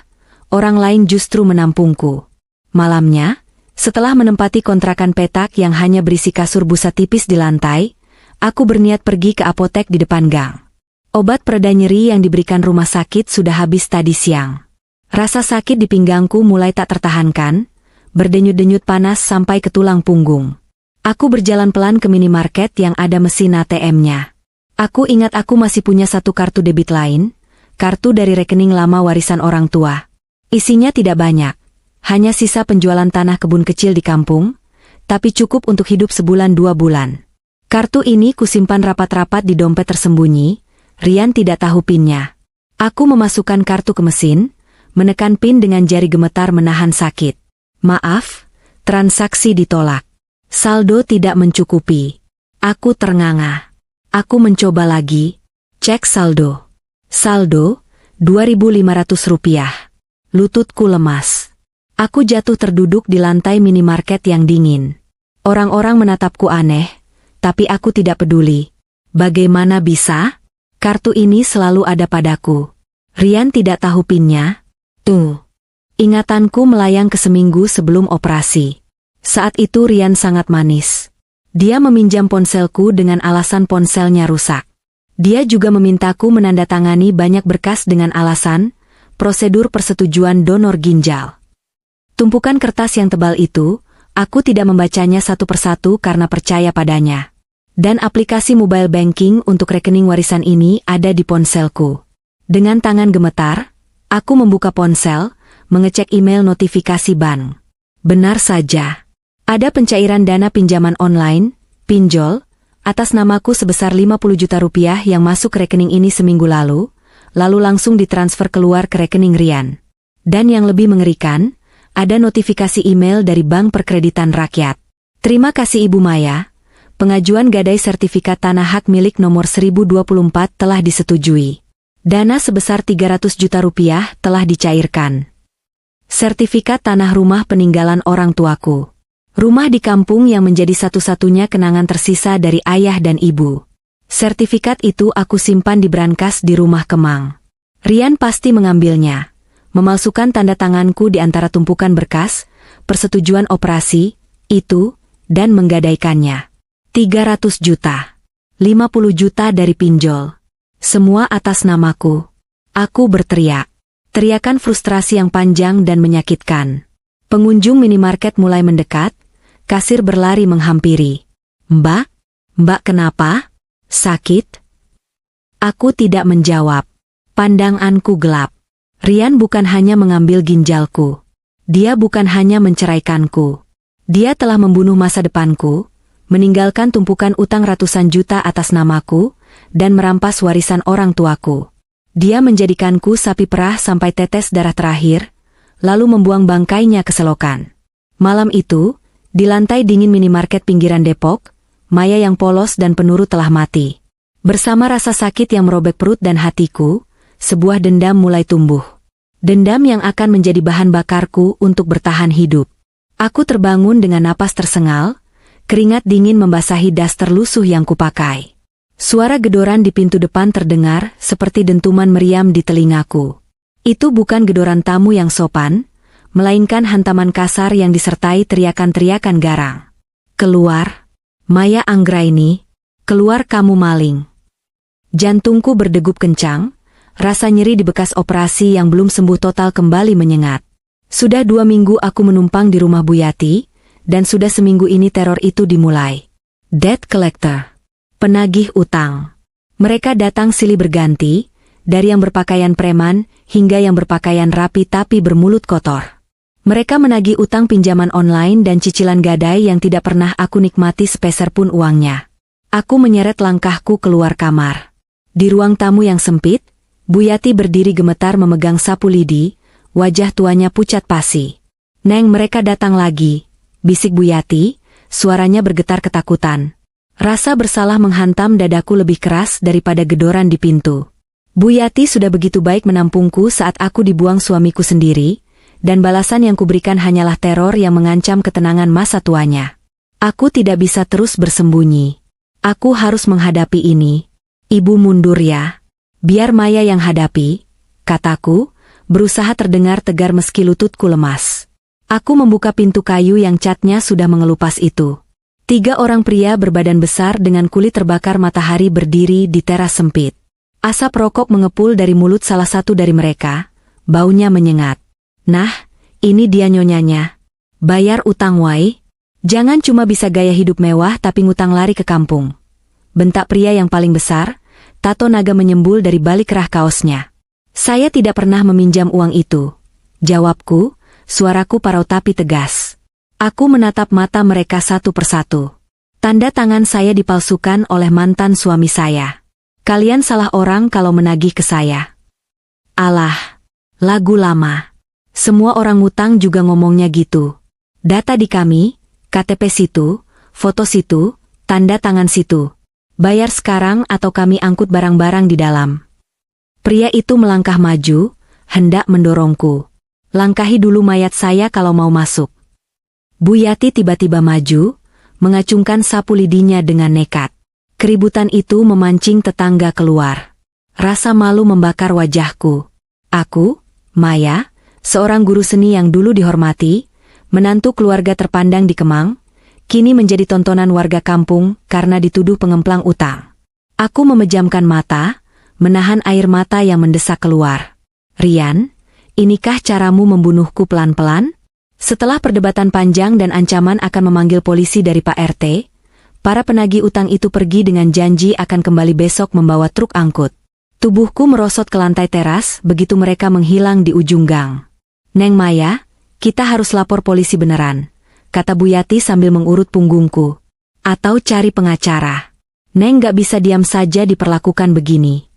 orang lain justru menampungku. Malamnya, setelah menempati kontrakan petak yang hanya berisi kasur busa tipis di lantai, aku berniat pergi ke apotek di depan gang. Obat pereda nyeri yang diberikan rumah sakit sudah habis tadi siang. Rasa sakit di pinggangku mulai tak tertahankan, berdenyut-denyut panas sampai ke tulang punggung. Aku berjalan pelan ke minimarket yang ada mesin ATM-nya. Aku ingat aku masih punya satu kartu debit lain, kartu dari rekening lama warisan orang tua. Isinya tidak banyak, hanya sisa penjualan tanah kebun kecil di kampung, tapi cukup untuk hidup sebulan 2 bulan. Kartu ini kusimpan rapat-rapat di dompet tersembunyi. Rian tidak tahu PIN-nya. Aku memasukkan kartu ke mesin, menekan PIN dengan jari gemetar menahan sakit. "Maaf, transaksi ditolak. Saldo tidak mencukupi." Aku ternganga. Aku mencoba lagi. Cek saldo. Saldo, Rp2.500. Lututku lemas. Aku jatuh terduduk di lantai minimarket yang dingin. Orang-orang menatapku aneh, tapi aku tidak peduli. Bagaimana bisa? Kartu ini selalu ada padaku. Rian tidak tahu PIN-nya. Tuh. Ingatanku melayang ke seminggu sebelum operasi. Saat itu Rian sangat manis. Dia meminjam ponselku dengan alasan ponselnya rusak. Dia juga memintaku menandatangani banyak berkas dengan alasan prosedur persetujuan donor ginjal. Tumpukan kertas yang tebal itu, aku tidak membacanya satu persatu karena percaya padanya. Dan aplikasi mobile banking untuk rekening warisan ini ada di ponselku. Dengan tangan gemetar, aku membuka ponsel, mengecek email notifikasi bank. Benar saja. Ada pencairan dana pinjaman online, pinjol, atas namaku sebesar Rp50 juta yang masuk ke rekening ini seminggu lalu langsung ditransfer keluar ke rekening Rian. Dan yang lebih mengerikan, ada notifikasi email dari Bank Perkreditan Rakyat. "Terima kasih Ibu Maya. Pengajuan gadai sertifikat tanah hak milik nomor 1024 telah disetujui. Dana sebesar Rp300 juta telah dicairkan. Sertifikat tanah rumah peninggalan orang tuaku. Rumah di kampung yang menjadi satu-satunya kenangan tersisa dari ayah dan ibu. Sertifikat itu aku simpan di brankas di rumah Kemang. Rian pasti mengambilnya, memalsukan tanda tanganku di antara tumpukan berkas, persetujuan operasi, itu, dan menggadaikannya. 300 juta. 50 juta dari pinjol. Semua atas namaku. Aku berteriak. Teriakan frustrasi yang panjang dan menyakitkan. Pengunjung minimarket mulai mendekat, kasir berlari menghampiri. "Mbak? Mbak kenapa? Sakit?" Aku tidak menjawab. Pandanganku gelap. Rian bukan hanya mengambil ginjalku. Dia bukan hanya menceraikanku. Dia telah membunuh masa depanku, meninggalkan tumpukan utang ratusan juta atas namaku, dan merampas warisan orang tuaku. Dia menjadikanku sapi perah sampai tetes darah terakhir, lalu membuang bangkainya ke selokan. Malam itu, di lantai dingin minimarket pinggiran Depok, Maya yang polos dan penurut telah mati. Bersama rasa sakit yang merobek perut dan hatiku, sebuah dendam mulai tumbuh. Dendam yang akan menjadi bahan bakarku untuk bertahan hidup. Aku terbangun dengan napas tersengal, keringat dingin membasahi daster lusuh yang kupakai. Suara gedoran di pintu depan terdengar seperti dentuman meriam di telingaku. Itu bukan gedoran tamu yang sopan, melainkan hantaman kasar yang disertai teriakan-teriakan garang. Keluar, Maya Anggraini, keluar kamu maling. Jantungku berdegup kencang, rasa nyeri di bekas operasi yang belum sembuh total kembali menyengat. Sudah 2 minggu aku menumpang di rumah Bu Yati, dan sudah seminggu ini teror itu dimulai. Debt collector, penagih utang. Mereka datang silih berganti, dari yang berpakaian preman, hingga yang berpakaian rapi tapi bermulut kotor. Mereka menagih utang pinjaman online dan cicilan gadai yang tidak pernah aku nikmati sepeser pun uangnya. Aku menyeret langkahku keluar kamar. Di ruang tamu yang sempit, Bu Yati berdiri gemetar memegang sapu lidi, wajah tuanya pucat pasi. Neng, mereka datang lagi, bisik Bu Yati, suaranya bergetar ketakutan. Rasa bersalah menghantam dadaku lebih keras daripada gedoran di pintu. Bu Yati sudah begitu baik menampungku saat aku dibuang suamiku sendiri, dan balasan yang kuberikan hanyalah teror yang mengancam ketenangan masa tuanya. Aku tidak bisa terus bersembunyi. Aku harus menghadapi ini. Ibu mundur ya. Biar Maya yang hadapi, kataku, berusaha terdengar tegar meski lututku lemas. Aku membuka pintu kayu yang catnya sudah mengelupas itu. 3 orang pria berbadan besar dengan kulit terbakar matahari berdiri di teras sempit. Asap rokok mengepul dari mulut salah satu dari mereka, baunya menyengat. Nah, ini dia nyonyanya. Bayar utang wai. Jangan cuma bisa gaya hidup mewah tapi ngutang lari ke kampung. Bentak pria yang paling besar, tato naga menyembul dari balik kerah kaosnya. Saya tidak pernah meminjam uang itu. Jawabku, suaraku parau tapi tegas. Aku menatap mata mereka satu persatu. Tanda tangan saya dipalsukan oleh mantan suami saya. Kalian salah orang kalau menagih ke saya. Alah, lagu lama. Semua orang ngutang juga ngomongnya gitu. Data di kami, KTP situ, foto situ, tanda tangan situ. Bayar sekarang atau kami angkut barang-barang di dalam. Pria itu melangkah maju, hendak mendorongku. Langkahi dulu mayat saya kalau mau masuk. Bu Yati tiba-tiba maju, mengacungkan sapu lidinya dengan nekat. Keributan itu memancing tetangga keluar. Rasa malu membakar wajahku. Aku, Maya, seorang guru seni yang dulu dihormati, menantu keluarga terpandang di Kemang, kini menjadi tontonan warga kampung karena dituduh pengemplang utang. Aku memejamkan mata, menahan air mata yang mendesak keluar. Rian, inikah caramu membunuhku pelan-pelan? Setelah perdebatan panjang dan ancaman akan memanggil polisi dari Pak RT, para penagih utang itu pergi dengan janji akan kembali besok membawa truk angkut. Tubuhku merosot ke lantai teras begitu mereka menghilang di ujung gang. Neng Maya, kita harus lapor polisi beneran, kata Bu Yati sambil mengurut punggungku. Atau cari pengacara. Neng gak bisa diam saja diperlakukan begini.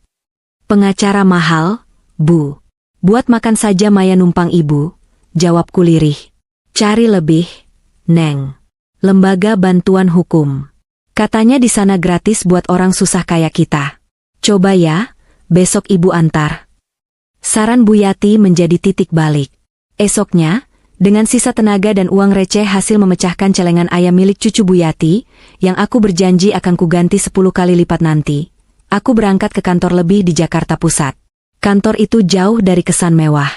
Pengacara mahal, Bu. Buat makan saja Maya numpang ibu, jawabku lirih. Cari lebih, Neng. Lembaga bantuan hukum. Katanya di sana gratis buat orang susah kayak kita. Coba ya, besok ibu antar. Saran Bu Yati menjadi titik balik. Esoknya, dengan sisa tenaga dan uang receh hasil memecahkan celengan ayam milik cucu Bu Yati, yang aku berjanji akan kuganti 10 kali lipat nanti, aku berangkat ke kantor lebih di Jakarta Pusat. Kantor itu jauh dari kesan mewah.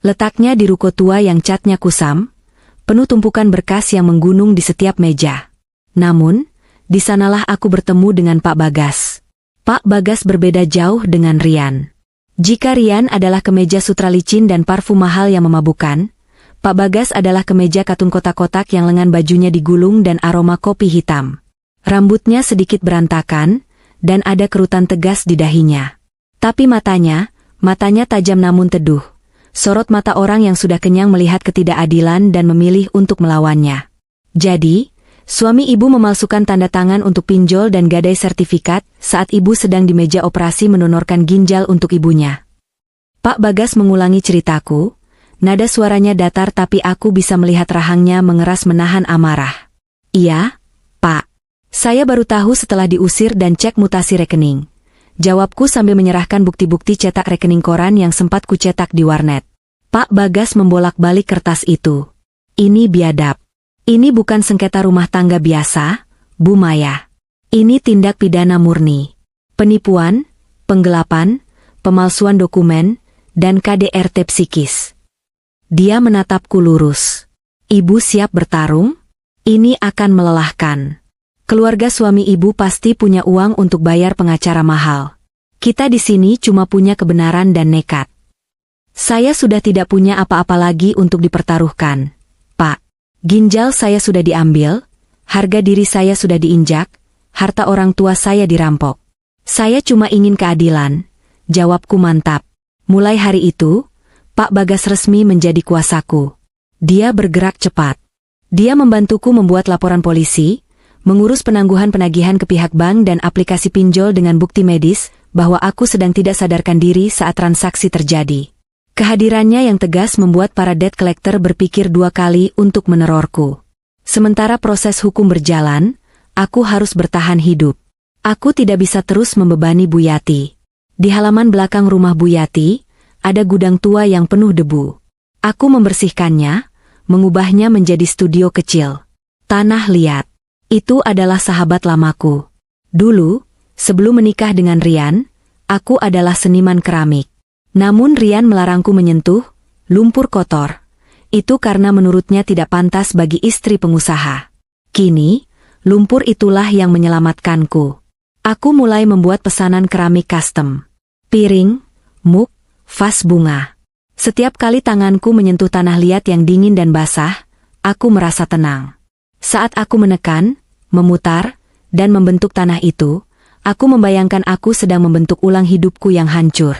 Letaknya di ruko tua yang catnya kusam, penuh tumpukan berkas yang menggunung di setiap meja. Namun, di sanalah aku bertemu dengan Pak Bagas. Pak Bagas berbeda jauh dengan Rian. Jika Rian adalah kemeja sutra licin dan parfum mahal yang memabukkan, Pak Bagas adalah kemeja katun kotak-kotak yang lengan bajunya digulung dan aroma kopi hitam. Rambutnya sedikit berantakan, dan ada kerutan tegas di dahinya. Tapi matanya tajam namun teduh. Sorot mata orang yang sudah kenyang melihat ketidakadilan dan memilih untuk melawannya. Jadi, suami ibu memalsukan tanda tangan untuk pinjol dan gadai sertifikat saat ibu sedang di meja operasi mendonorkan ginjal untuk ibunya. Pak Bagas mengulangi ceritaku, nada suaranya datar tapi aku bisa melihat rahangnya mengeras menahan amarah. Iya, Pak. Saya baru tahu setelah diusir dan cek mutasi rekening. Jawabku sambil menyerahkan bukti-bukti cetak rekening koran yang sempat kucetak di warnet. Pak Bagas membolak-balik kertas itu. Ini biadab. Ini bukan sengketa rumah tangga biasa, Bu Maya. Ini tindak pidana murni. Penipuan, penggelapan, pemalsuan dokumen, dan KDRT psikis. Dia menatapku lurus. Ibu siap bertarung? Ini akan melelahkan. Keluarga suami ibu pasti punya uang untuk bayar pengacara mahal. Kita di sini cuma punya kebenaran dan nekat. Saya sudah tidak punya apa-apa lagi untuk dipertaruhkan, Pak. Ginjal saya sudah diambil, harga diri saya sudah diinjak, harta orang tua saya dirampok. Saya cuma ingin keadilan, jawabku mantap. Mulai hari itu, Pak Bagas resmi menjadi kuasaku. Dia bergerak cepat. Dia membantuku membuat laporan polisi, mengurus penangguhan penagihan ke pihak bank dan aplikasi pinjol dengan bukti medis bahwa aku sedang tidak sadarkan diri saat transaksi terjadi. Kehadirannya yang tegas membuat para debt collector berpikir 2 kali untuk menerorku. Sementara proses hukum berjalan, aku harus bertahan hidup. Aku tidak bisa terus membebani Bu Yati. Di halaman belakang rumah Bu Yati, ada gudang tua yang penuh debu. Aku membersihkannya, mengubahnya menjadi studio kecil. Tanah liat. Itu adalah sahabat lamaku. Dulu, sebelum menikah dengan Rian, aku adalah seniman keramik. Namun Rian melarangku menyentuh lumpur kotor. Itu karena menurutnya tidak pantas bagi istri pengusaha. Kini, lumpur itulah yang menyelamatkanku. Aku mulai membuat pesanan keramik custom. Piring, mug, vas bunga. Setiap kali tanganku menyentuh tanah liat yang dingin dan basah, aku merasa tenang. Saat aku menekan, memutar, dan membentuk tanah itu, aku membayangkan aku sedang membentuk ulang hidupku yang hancur.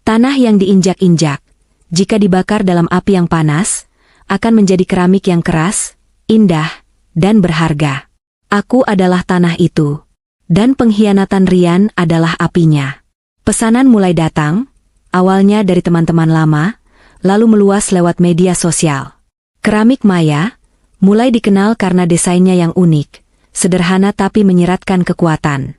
Tanah yang diinjak-injak, jika dibakar dalam api yang panas, akan menjadi keramik yang keras, indah, dan berharga. Aku adalah tanah itu. Dan pengkhianatan Rian adalah apinya. Pesanan mulai datang, awalnya dari teman-teman lama, lalu meluas lewat media sosial. Keramik Maya mulai dikenal karena desainnya yang unik, sederhana tapi menyiratkan kekuatan.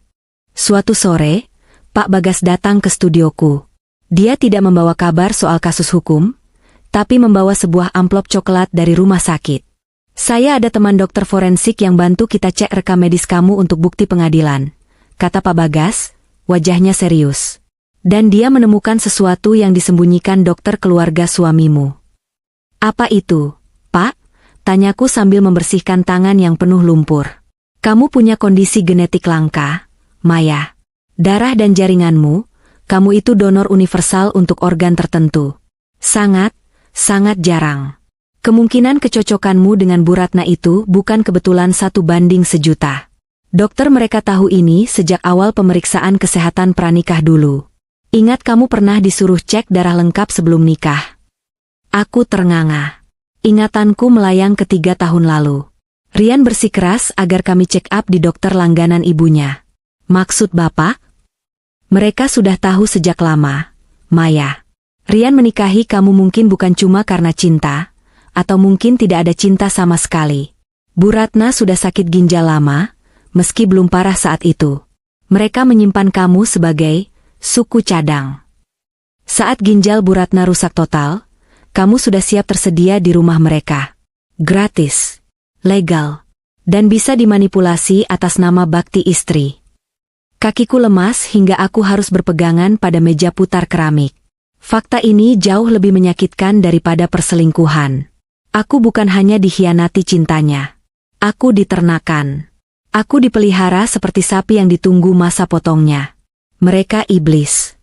Suatu sore, Pak Bagas datang ke studioku. Dia tidak membawa kabar soal kasus hukum, tapi membawa sebuah amplop coklat dari rumah sakit. Saya ada teman dokter forensik yang bantu kita cek rekam medis kamu untuk bukti pengadilan, kata Pak Bagas, wajahnya serius. Dan dia menemukan sesuatu yang disembunyikan dokter keluarga suamimu. Apa itu, Pak? Tanyaku sambil membersihkan tangan yang penuh lumpur. Kamu punya kondisi genetik langka, Maya. Darah dan jaringanmu, kamu itu donor universal untuk organ tertentu. Sangat, sangat jarang. Kemungkinan kecocokanmu dengan Bu Ratna itu bukan kebetulan 1:1.000.000. Dokter mereka tahu ini sejak awal pemeriksaan kesehatan pranikah dulu. Ingat kamu pernah disuruh cek darah lengkap sebelum nikah. Aku ternganga. Ingatanku melayang ke 3 tahun lalu. Rian bersikeras agar kami check up di dokter langganan ibunya. Maksud Bapak? Mereka sudah tahu sejak lama, Maya. Rian menikahi kamu mungkin bukan cuma karena cinta, atau mungkin tidak ada cinta sama sekali. Bu Ratna sudah sakit ginjal lama, meski belum parah saat itu. Mereka menyimpan kamu sebagai suku cadang. Saat ginjal Bu Ratna rusak total, kamu sudah siap tersedia di rumah mereka. Gratis, legal, dan bisa dimanipulasi atas nama bakti istri. Kakiku lemas hingga aku harus berpegangan pada meja putar keramik. Fakta ini jauh lebih menyakitkan daripada perselingkuhan. Aku bukan hanya dikhianati cintanya. Aku diternakan. Aku dipelihara seperti sapi yang ditunggu masa potongnya. Mereka iblis.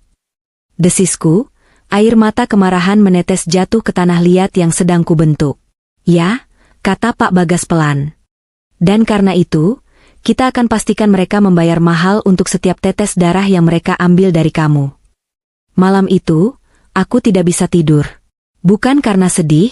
Desisku, air mata kemarahan menetes jatuh ke tanah liat yang sedang kubentuk. Ya, kata Pak Bagas pelan. Dan karena itu, kita akan pastikan mereka membayar mahal untuk setiap tetes darah yang mereka ambil dari kamu. Malam itu, aku tidak bisa tidur. Bukan karena sedih,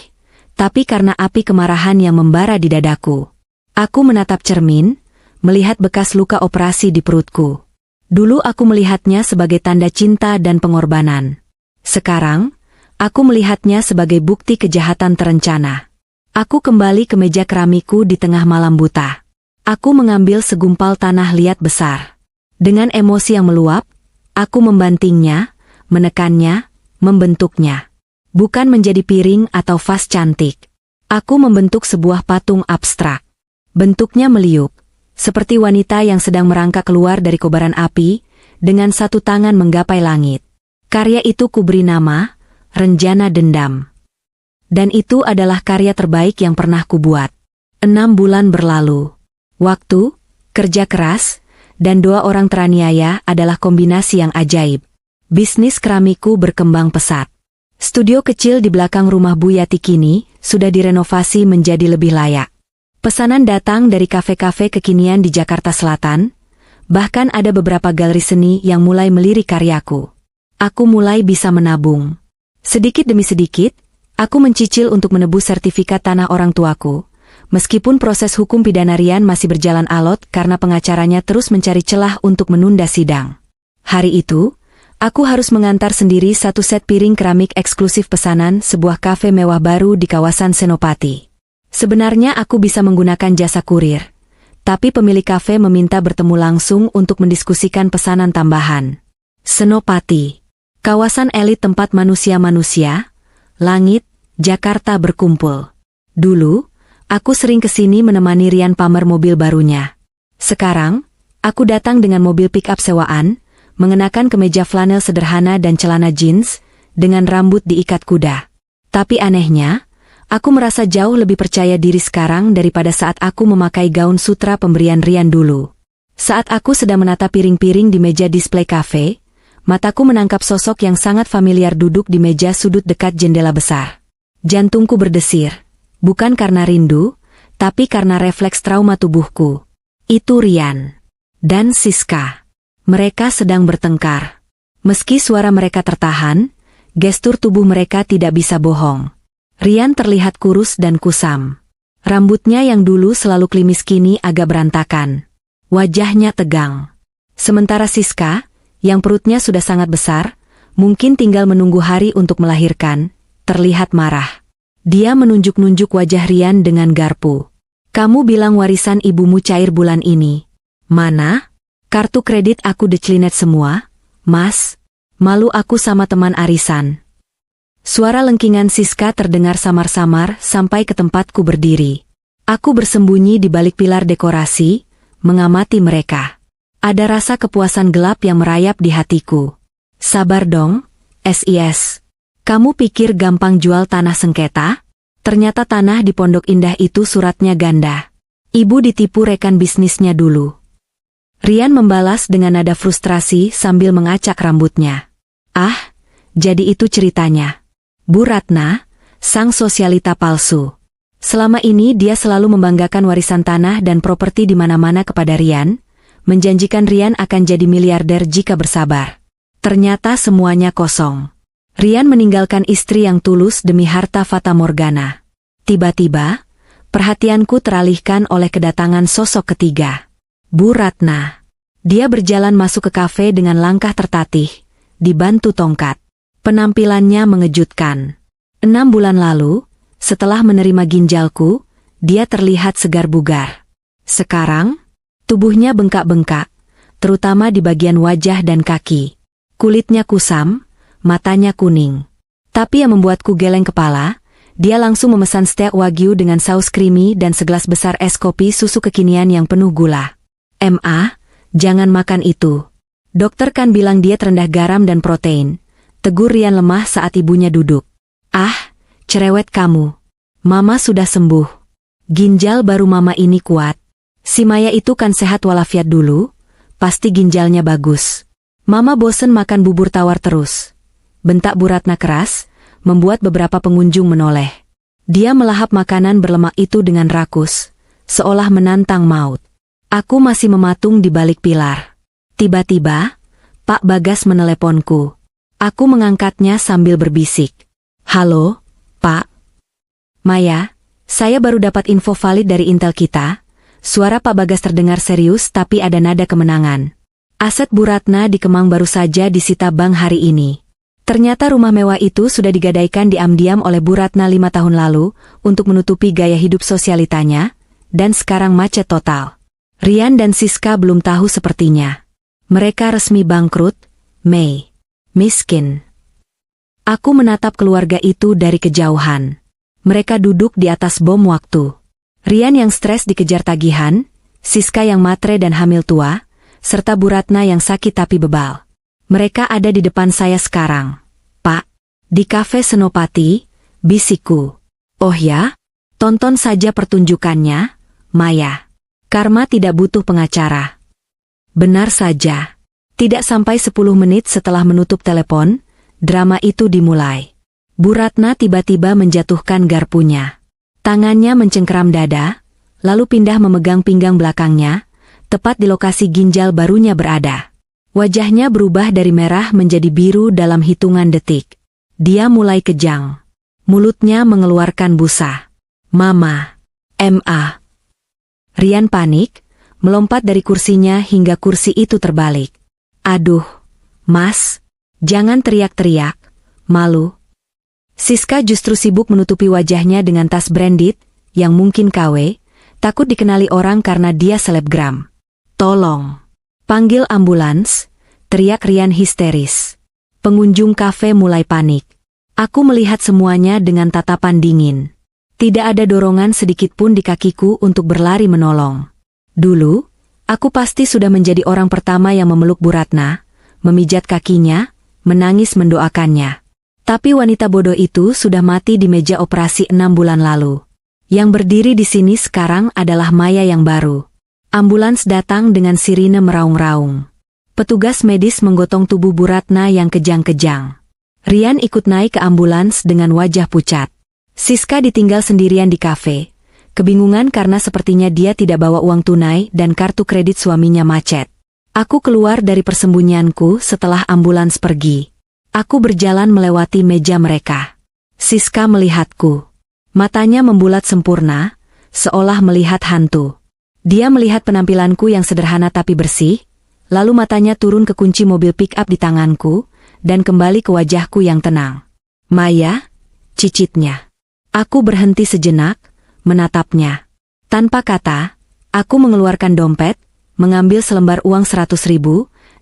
tapi karena api kemarahan yang membara di dadaku. Aku menatap cermin, melihat bekas luka operasi di perutku. Dulu aku melihatnya sebagai tanda cinta dan pengorbanan. Sekarang, aku melihatnya sebagai bukti kejahatan terencana. Aku kembali ke meja keramikku di tengah malam buta. Aku mengambil segumpal tanah liat besar. Dengan emosi yang meluap, aku membantingnya, menekannya, membentuknya. Bukan menjadi piring atau vas cantik. Aku membentuk sebuah patung abstrak. Bentuknya meliuk, seperti wanita yang sedang merangkak keluar dari kobaran api, dengan satu tangan menggapai langit. Karya itu kuberi nama, Renjana Dendam. Dan itu adalah karya terbaik yang pernah kubuat. 6 bulan berlalu. Waktu, kerja keras, dan 2 orang teraniaya adalah kombinasi yang ajaib. Bisnis keramikku berkembang pesat. Studio kecil di belakang rumah Bu Yati kini sudah direnovasi menjadi lebih layak. Pesanan datang dari kafe-kafe kekinian di Jakarta Selatan, bahkan ada beberapa galeri seni yang mulai melirik karyaku. Aku mulai bisa menabung. Sedikit demi sedikit, aku mencicil untuk menebus sertifikat tanah orang tuaku, meskipun proses hukum pidana Rian masih berjalan alot karena pengacaranya terus mencari celah untuk menunda sidang. Hari itu, aku harus mengantar sendiri 1 set piring keramik eksklusif pesanan sebuah kafe mewah baru di kawasan Senopati. Sebenarnya aku bisa menggunakan jasa kurir, tapi pemilik kafe meminta bertemu langsung untuk mendiskusikan pesanan tambahan. Senopati, kawasan elit tempat manusia-manusia, langit, Jakarta berkumpul. Dulu, aku sering kesini menemani Rian pamer mobil barunya. Sekarang, aku datang dengan mobil pick-up sewaan, mengenakan kemeja flanel sederhana dan celana jeans, dengan rambut diikat kuda. Tapi anehnya, aku merasa jauh lebih percaya diri sekarang daripada saat aku memakai gaun sutra pemberian Rian dulu. Saat aku sedang menata piring-piring di meja display kafe, mataku menangkap sosok yang sangat familiar duduk di meja sudut dekat jendela besar. Jantungku berdesir, bukan karena rindu, tapi karena refleks trauma tubuhku. Itu Rian dan Siska. Mereka sedang bertengkar. Meski suara mereka tertahan, gestur tubuh mereka tidak bisa bohong. Rian terlihat kurus dan kusam. Rambutnya yang dulu selalu klimis kini agak berantakan. Wajahnya tegang. Sementara Siska, yang perutnya sudah sangat besar, mungkin tinggal menunggu hari untuk melahirkan, terlihat marah. Dia menunjuk-nunjuk wajah Rian dengan garpu. Kamu bilang warisan ibumu cair bulan ini. Mana? Kartu kredit aku declinet semua, Mas. Malu aku sama teman arisan. Suara lengkingan Siska terdengar samar-samar sampai ke tempatku berdiri. Aku bersembunyi di balik pilar dekorasi, mengamati mereka. Ada rasa kepuasan gelap yang merayap di hatiku. Sabar dong, SIS. Kamu pikir gampang jual tanah sengketa? Ternyata tanah di Pondok Indah itu suratnya ganda. Ibu ditipu rekan bisnisnya dulu. Rian membalas dengan nada frustrasi sambil mengacak rambutnya. Ah, jadi itu ceritanya. Bu Ratna, sang sosialita palsu. Selama ini dia selalu membanggakan warisan tanah dan properti di mana-mana kepada Rian, menjanjikan Rian akan jadi miliarder jika bersabar. Ternyata semuanya kosong. Rian meninggalkan istri yang tulus demi harta fata morgana. Tiba-tiba, perhatianku teralihkan oleh kedatangan sosok ketiga. Bu Ratna. Dia berjalan masuk ke kafe dengan langkah tertatih, dibantu tongkat. Penampilannya mengejutkan. 6 bulan lalu, setelah menerima ginjalku, dia terlihat segar bugar. Sekarang, tubuhnya bengkak-bengkak, terutama di bagian wajah dan kaki. Kulitnya kusam, matanya kuning. Tapi yang membuatku geleng kepala, dia langsung memesan steak wagyu dengan saus creamy dan segelas besar es kopi susu kekinian yang penuh gula. Jangan makan itu. Dokter kan bilang dia terendah garam dan protein. Tegur Rian lemah saat ibunya duduk. Ah, cerewet kamu. Mama sudah sembuh. Ginjal baru mama ini kuat. Si Maya itu kan sehat walafiat dulu, pasti ginjalnya bagus. Mama bosen makan bubur tawar terus. Bentak Bu Ratna keras, membuat beberapa pengunjung menoleh. Dia melahap makanan berlemak itu dengan rakus, seolah menantang maut. Aku masih mematung di balik pilar. Tiba-tiba, Pak Bagas meneleponku. Aku mengangkatnya sambil berbisik. Halo, Pak. Maya, saya baru dapat info valid dari intel kita. Suara Pak Bagas terdengar serius tapi ada nada kemenangan. Aset Bu Ratna di Kemang baru saja disita bank hari ini. Ternyata rumah mewah itu sudah digadaikan diam-diam oleh Bu Ratna 5 tahun lalu untuk menutupi gaya hidup sosialitanya, dan sekarang macet total. Rian dan Siska belum tahu sepertinya. Mereka resmi bangkrut, Mei. Miskin. Aku menatap keluarga itu dari kejauhan. Mereka duduk di atas bom waktu. Rian yang stres dikejar tagihan, Siska yang matre dan hamil tua, serta Bu Ratna yang sakit tapi bebal. Mereka ada di depan saya sekarang. Pak, Di kafe Senopati, bisikku. Oh ya? Tonton saja pertunjukannya, Maya. Karma tidak butuh pengacara. Benar saja. Tidak sampai 10 menit setelah menutup telepon, drama itu dimulai. Bu Ratna tiba-tiba menjatuhkan garpunya. Tangannya mencengkeram dada, lalu pindah memegang pinggang belakangnya, tepat di lokasi ginjal barunya berada. Wajahnya berubah dari merah menjadi biru dalam hitungan detik. Dia mulai kejang. Mulutnya mengeluarkan busa. Mama. Ma. Rian panik, melompat dari kursinya hingga kursi itu terbalik. Aduh, Mas, jangan teriak-teriak, malu. Siska justru sibuk menutupi wajahnya dengan tas branded, yang mungkin KW, takut dikenali orang karena dia selebgram. Tolong, panggil ambulans, teriak Rian histeris. Pengunjung kafe mulai panik. Aku melihat semuanya dengan tatapan dingin. Tidak ada dorongan sedikitpun di kakiku untuk berlari menolong. Dulu, aku pasti sudah menjadi orang pertama yang memeluk Bu Ratna, memijat kakinya, menangis mendoakannya. Tapi wanita bodoh itu sudah mati di meja operasi 6 bulan lalu. Yang berdiri di sini sekarang adalah Maya yang baru. Ambulans datang dengan sirine meraung-raung. Petugas medis menggotong tubuh Bu Ratna yang kejang-kejang. Rian ikut naik ke ambulans dengan wajah pucat. Siska ditinggal sendirian di kafe. Kebingungan karena sepertinya dia tidak bawa uang tunai dan kartu kredit suaminya macet. Aku keluar dari persembunyianku setelah ambulans pergi. Aku berjalan melewati meja mereka. Siska melihatku. Matanya membulat sempurna, seolah melihat hantu. Dia melihat penampilanku yang sederhana tapi bersih, lalu matanya turun ke kunci mobil pick-up di tanganku, dan kembali ke wajahku yang tenang. Maya, cicitnya. Aku berhenti sejenak, menatapnya. Tanpa kata, aku mengeluarkan dompet, mengambil selembar uang 100.000,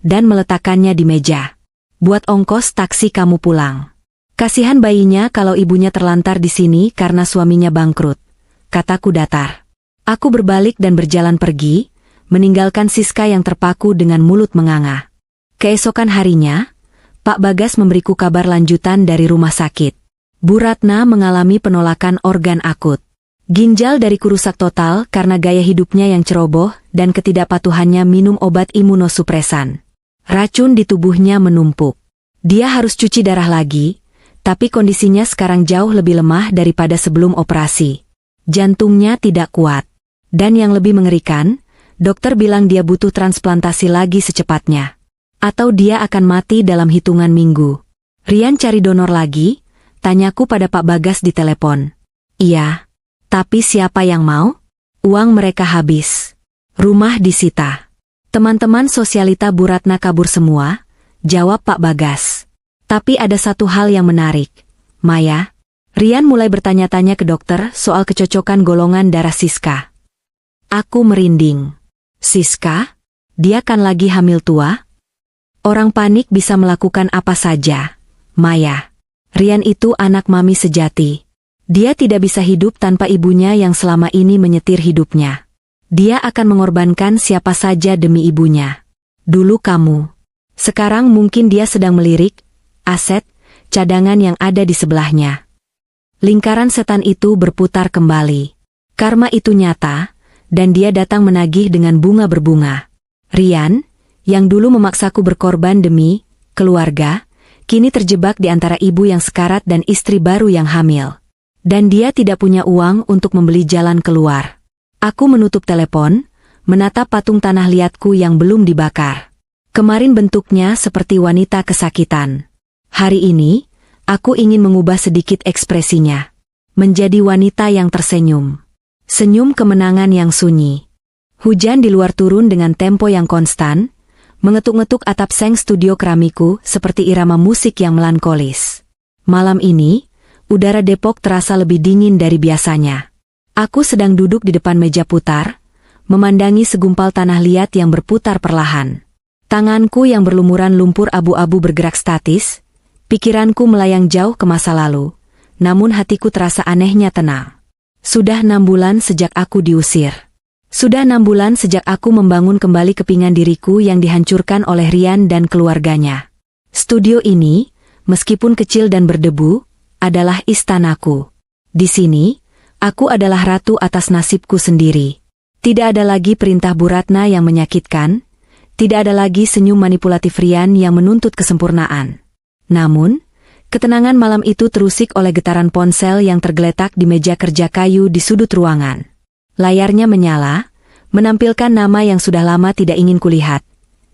dan meletakkannya di meja. Buat ongkos taksi kamu pulang. Kasihan bayinya kalau ibunya terlantar di sini karena suaminya bangkrut, kataku datar. Aku berbalik dan berjalan pergi, meninggalkan Siska yang terpaku dengan mulut menganga. Keesokan harinya, Pak Bagas memberiku kabar lanjutan dari rumah sakit. Bu Ratna mengalami penolakan organ akut. Ginjal dariku rusak total karena gaya hidupnya yang ceroboh dan ketidakpatuhannya minum obat imunosupresan. Racun di tubuhnya menumpuk. Dia harus cuci darah lagi, tapi kondisinya sekarang jauh lebih lemah daripada sebelum operasi. Jantungnya tidak kuat. Dan yang lebih mengerikan, dokter bilang dia butuh transplantasi lagi secepatnya. Atau dia akan mati dalam hitungan minggu. Rian cari donor lagi? Tanyaku pada Pak Bagas di telepon. Iya. Tapi siapa yang mau? Uang mereka habis. Rumah disita. Teman-teman sosialita Bu Ratna kabur semua, jawab Pak Bagas. Tapi ada satu hal yang menarik. Maya, Rian mulai bertanya-tanya ke dokter soal kecocokan golongan darah Siska. Aku merinding. Siska? Dia kan lagi hamil tua? Orang panik bisa melakukan apa saja. Maya. Rian itu anak mami sejati. Dia tidak bisa hidup tanpa ibunya yang selama ini menyetir hidupnya. Dia akan mengorbankan siapa saja demi ibunya. Dulu kamu. Sekarang mungkin dia sedang melirik aset, cadangan yang ada di sebelahnya. Lingkaran setan itu berputar kembali. Karma itu nyata, dan dia datang menagih dengan bunga berbunga. Rian, yang dulu memaksaku berkorban demi keluarga, kini terjebak di antara ibu yang sekarat dan istri baru yang hamil. Dan dia tidak punya uang untuk membeli jalan keluar. Aku menutup telepon, menatap patung tanah liatku yang belum dibakar. Kemarin bentuknya seperti wanita kesakitan. Hari ini, aku ingin mengubah sedikit ekspresinya. Menjadi wanita yang tersenyum. Senyum kemenangan yang sunyi. Hujan di luar turun dengan tempo yang konstan, mengetuk-ngetuk atap seng studio keramiku seperti irama musik yang melankolis. Malam ini, udara Depok terasa lebih dingin dari biasanya. Aku sedang duduk di depan meja putar, memandangi segumpal tanah liat yang berputar perlahan. Tanganku yang berlumuran lumpur abu-abu bergerak statis, pikiranku melayang jauh ke masa lalu, namun hatiku terasa anehnya tenang. Sudah 6 bulan sejak aku diusir. Sudah 6 bulan sejak aku membangun kembali kepingan diriku yang dihancurkan oleh Rian dan keluarganya. Studio ini, meskipun kecil dan berdebu, adalah istanaku. Di sini, aku adalah ratu atas nasibku sendiri. Tidak ada lagi perintah Bu Ratna yang menyakitkan, tidak ada lagi senyum manipulatif Rian yang menuntut kesempurnaan. Namun, ketenangan malam itu terusik oleh getaran ponsel yang tergeletak di meja kerja kayu di sudut ruangan. Layarnya menyala, menampilkan nama yang sudah lama tidak ingin kulihat.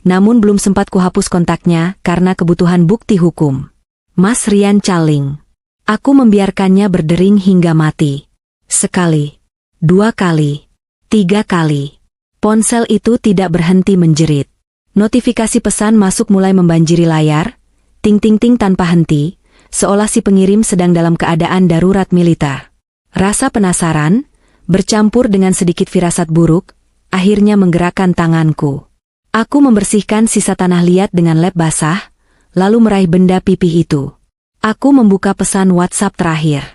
Namun belum sempat kuhapus kontaknya karena kebutuhan bukti hukum. Mas Rian Caling. Aku membiarkannya berdering hingga mati. Sekali, 2 kali, 3 kali. Ponsel itu tidak berhenti menjerit. Notifikasi pesan masuk mulai membanjiri layar, ting-ting-ting tanpa henti, seolah si pengirim sedang dalam keadaan darurat militer. Rasa penasaran, bercampur dengan sedikit firasat buruk, akhirnya menggerakkan tanganku. Aku membersihkan sisa tanah liat dengan lap basah, lalu meraih benda pipih itu. Aku membuka pesan WhatsApp terakhir.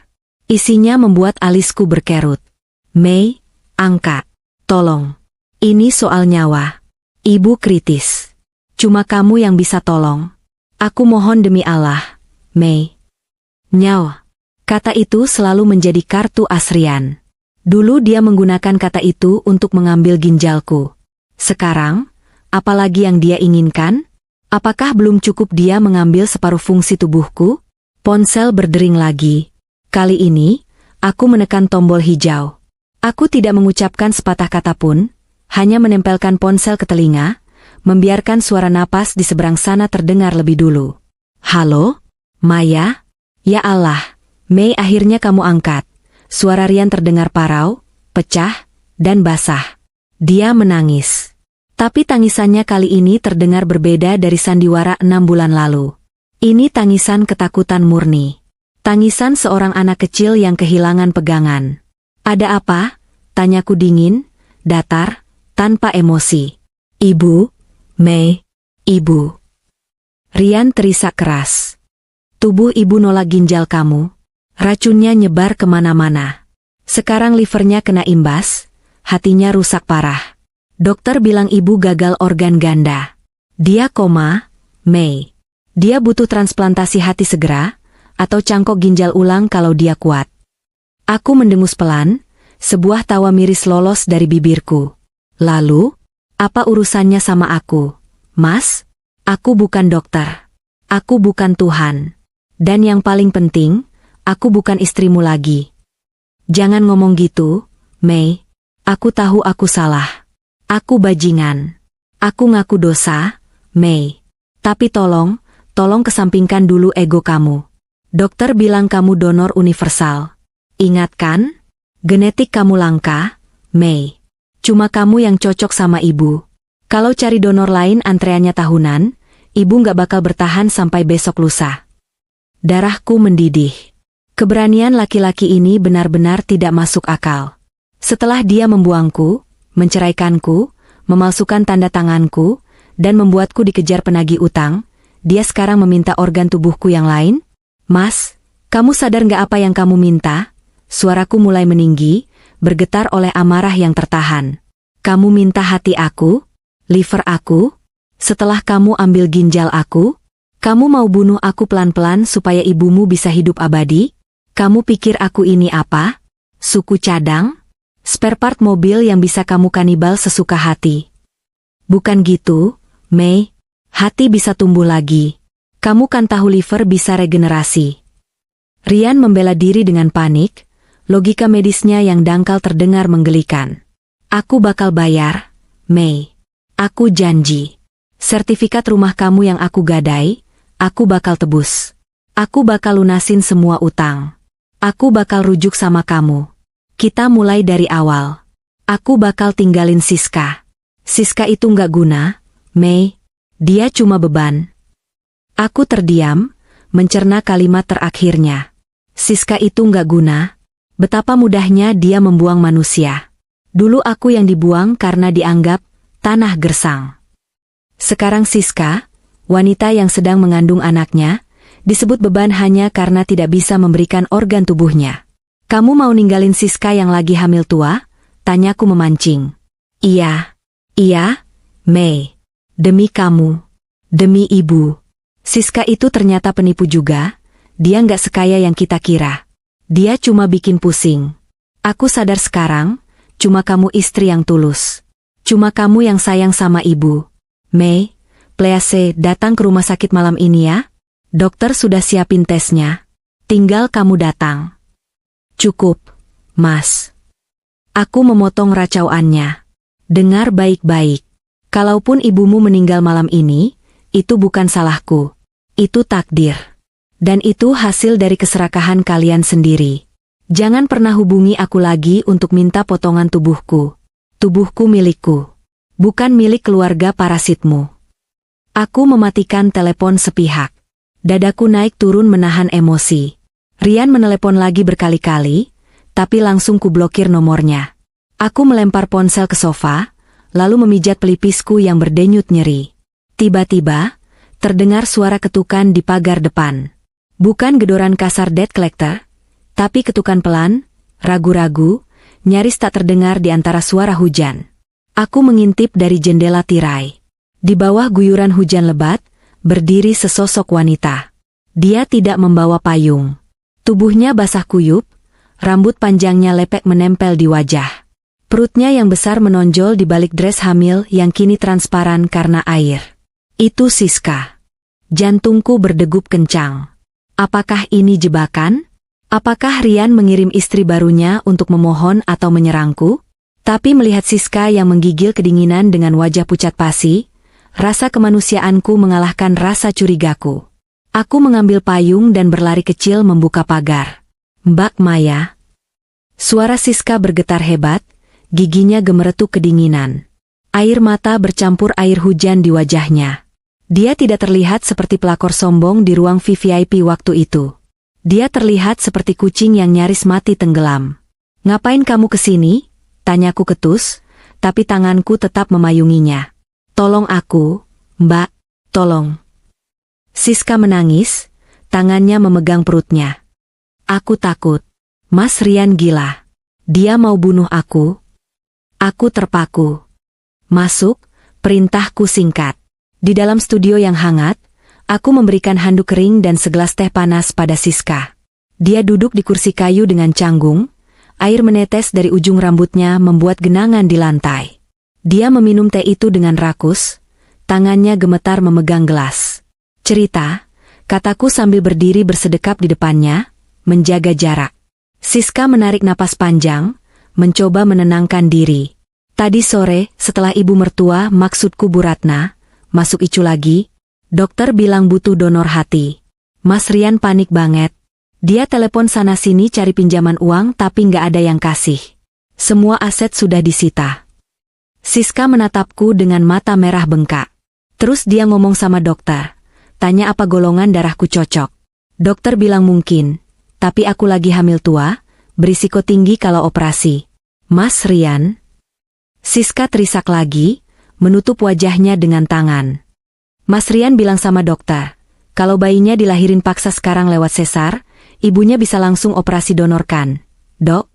Isinya membuat alisku berkerut. Mei, angkat. Tolong. Ini soal nyawa. Ibu kritis. Cuma kamu yang bisa tolong. Aku mohon demi Allah, Mei. Nyawa. Kata itu selalu menjadi kartu as Rian. Dulu dia menggunakan kata itu untuk mengambil ginjalku. Sekarang, apalagi yang dia inginkan? Apakah belum cukup dia mengambil separuh fungsi tubuhku? Ponsel berdering lagi. Kali ini, aku menekan tombol hijau. Aku tidak mengucapkan sepatah kata pun, hanya menempelkan ponsel ke telinga, membiarkan suara napas di seberang sana terdengar lebih dulu. Halo? Maya? Ya Allah, Mei, akhirnya kamu angkat. Suara Rian terdengar parau, pecah, dan basah. Dia menangis. Tapi tangisannya kali ini terdengar berbeda dari sandiwara 6 bulan lalu. Ini tangisan ketakutan murni. Tangisan seorang anak kecil yang kehilangan pegangan. Ada apa? Tanyaku dingin, datar, tanpa emosi. Ibu, Mei, ibu. Rian terisak keras. Tubuh ibu nolak ginjal kamu. Racunnya nyebar kemana-mana. Sekarang livernya kena imbas, hatinya rusak parah. Dokter bilang ibu gagal organ ganda. Dia koma, Mei. Dia butuh transplantasi hati segera, atau cangkok ginjal ulang kalau dia kuat. Aku mendengus pelan, sebuah tawa miris lolos dari bibirku. Lalu, apa urusannya sama aku? Mas, aku bukan dokter. Aku bukan Tuhan. Dan yang paling penting, aku bukan istrimu lagi. Jangan ngomong gitu, Mei. Aku tahu aku salah. Aku bajingan. Aku ngaku dosa, Mei. Tapi tolong kesampingkan dulu ego kamu. Dokter bilang kamu donor universal. Ingat kan? Genetik kamu langka, Mei. Cuma kamu yang cocok sama ibu. Kalau cari donor lain antreannya tahunan, ibu nggak bakal bertahan sampai besok lusa. Darahku mendidih. Keberanian laki-laki ini benar-benar tidak masuk akal. Setelah dia membuangku, menceraikanku, memalsukan tanda tanganku, dan membuatku dikejar penagih utang, dia sekarang meminta organ tubuhku yang lain? Mas, kamu sadar nggak apa yang kamu minta? Suaraku mulai meninggi, bergetar oleh amarah yang tertahan. Kamu minta hati aku? Liver aku? Setelah kamu ambil ginjal aku? Kamu mau bunuh aku pelan-pelan supaya ibumu bisa hidup abadi? Kamu pikir aku ini apa? Suku cadang? Spare part mobil yang bisa kamu kanibal sesuka hati? Bukan gitu, Mei. Hati bisa tumbuh lagi. Kamu kan tahu liver bisa regenerasi. Rian membela diri dengan panik, logika medisnya yang dangkal terdengar menggelikan. Aku bakal bayar, Mei. Aku janji. Sertifikat rumah kamu yang aku gadai, aku bakal tebus. Aku bakal lunasin semua utang. Aku bakal rujuk sama kamu. Kita mulai dari awal. Aku bakal tinggalin Siska. Siska itu nggak guna, Mei. Dia cuma beban. Aku terdiam, mencerna kalimat terakhirnya. Siska itu nggak guna. Betapa mudahnya dia membuang manusia. Dulu aku yang dibuang karena dianggap tanah gersang. Sekarang Siska, wanita yang sedang mengandung anaknya, disebut beban hanya karena tidak bisa memberikan organ tubuhnya. Kamu mau ninggalin Siska yang lagi hamil tua? Tanyaku memancing. Iya, Mei. Demi kamu. Demi ibu. Siska itu ternyata penipu juga, dia nggak sekaya yang kita kira. Dia cuma bikin pusing. Aku sadar sekarang, cuma kamu istri yang tulus. Cuma kamu yang sayang sama ibu. Mei, please datang ke rumah sakit malam ini ya. Dokter sudah siapin tesnya. Tinggal kamu datang. Cukup, Mas. Aku memotong racauannya. Dengar baik-baik. Kalaupun ibumu meninggal malam ini, itu bukan salahku. Itu takdir. Dan itu hasil dari keserakahan kalian sendiri. Jangan pernah hubungi aku lagi untuk minta potongan tubuhku. Tubuhku milikku. Bukan milik keluarga parasitmu. Aku mematikan telepon sepihak. Dadaku naik turun menahan emosi. Rian menelepon lagi berkali-kali, tapi langsung kublokir nomornya. Aku melempar ponsel ke sofa, lalu memijat pelipisku yang berdenyut nyeri. Tiba-tiba, terdengar suara ketukan di pagar depan. Bukan gedoran kasar debt collector, tapi ketukan pelan, ragu-ragu, nyaris tak terdengar di antara suara hujan. Aku mengintip dari jendela tirai. Di bawah guyuran hujan lebat, berdiri sesosok wanita. Dia tidak membawa payung. Tubuhnya basah kuyup, rambut panjangnya lepek menempel di wajah. Perutnya yang besar menonjol di balik dres hamil yang kini transparan karena air. Itu Siska. Jantungku berdegup kencang. Apakah ini jebakan? Apakah Rian mengirim istri barunya untuk memohon atau menyerangku? Tapi melihat Siska yang menggigil kedinginan dengan wajah pucat pasi, rasa kemanusiaanku mengalahkan rasa curigaku. Aku mengambil payung dan berlari kecil membuka pagar. Mbak Maya. Suara Siska bergetar hebat, giginya gemeretuk kedinginan. Air mata bercampur air hujan di wajahnya. Dia tidak terlihat seperti pelakor sombong di ruang VVIP waktu itu. Dia terlihat seperti kucing yang nyaris mati tenggelam. Ngapain kamu kesini? Tanyaku ketus, tapi tanganku tetap memayunginya. Tolong aku, Mbak, tolong. Siska menangis, tangannya memegang perutnya. Aku takut. Mas Rian gila. Dia mau bunuh aku. Aku terpaku. Masuk, perintahku singkat. Di dalam studio yang hangat, aku memberikan handuk kering dan segelas teh panas pada Siska. Dia duduk di kursi kayu dengan canggung, air menetes dari ujung rambutnya membuat genangan di lantai. Dia meminum teh itu dengan rakus, tangannya gemetar memegang gelas. Cerita, kataku sambil berdiri bersedekap di depannya, menjaga jarak. Siska menarik napas panjang, mencoba menenangkan diri. Tadi sore, setelah ibu mertua, maksudku Bu Ratna, masuk ICU lagi, dokter bilang butuh donor hati. Mas Rian panik banget. Dia telepon sana-sini cari pinjaman uang tapi nggak ada yang kasih. Semua aset sudah disita. Siska menatapku dengan mata merah bengkak. Terus dia ngomong sama dokter. Tanya apa golongan darahku cocok. Dokter bilang mungkin, tapi aku lagi hamil tua, berisiko tinggi kalau operasi. Mas Rian. Siska terisak lagi, menutup wajahnya dengan tangan. Mas Rian bilang sama dokter, kalau bayinya dilahirin paksa sekarang lewat sesar, ibunya bisa langsung operasi donorkan. Dok?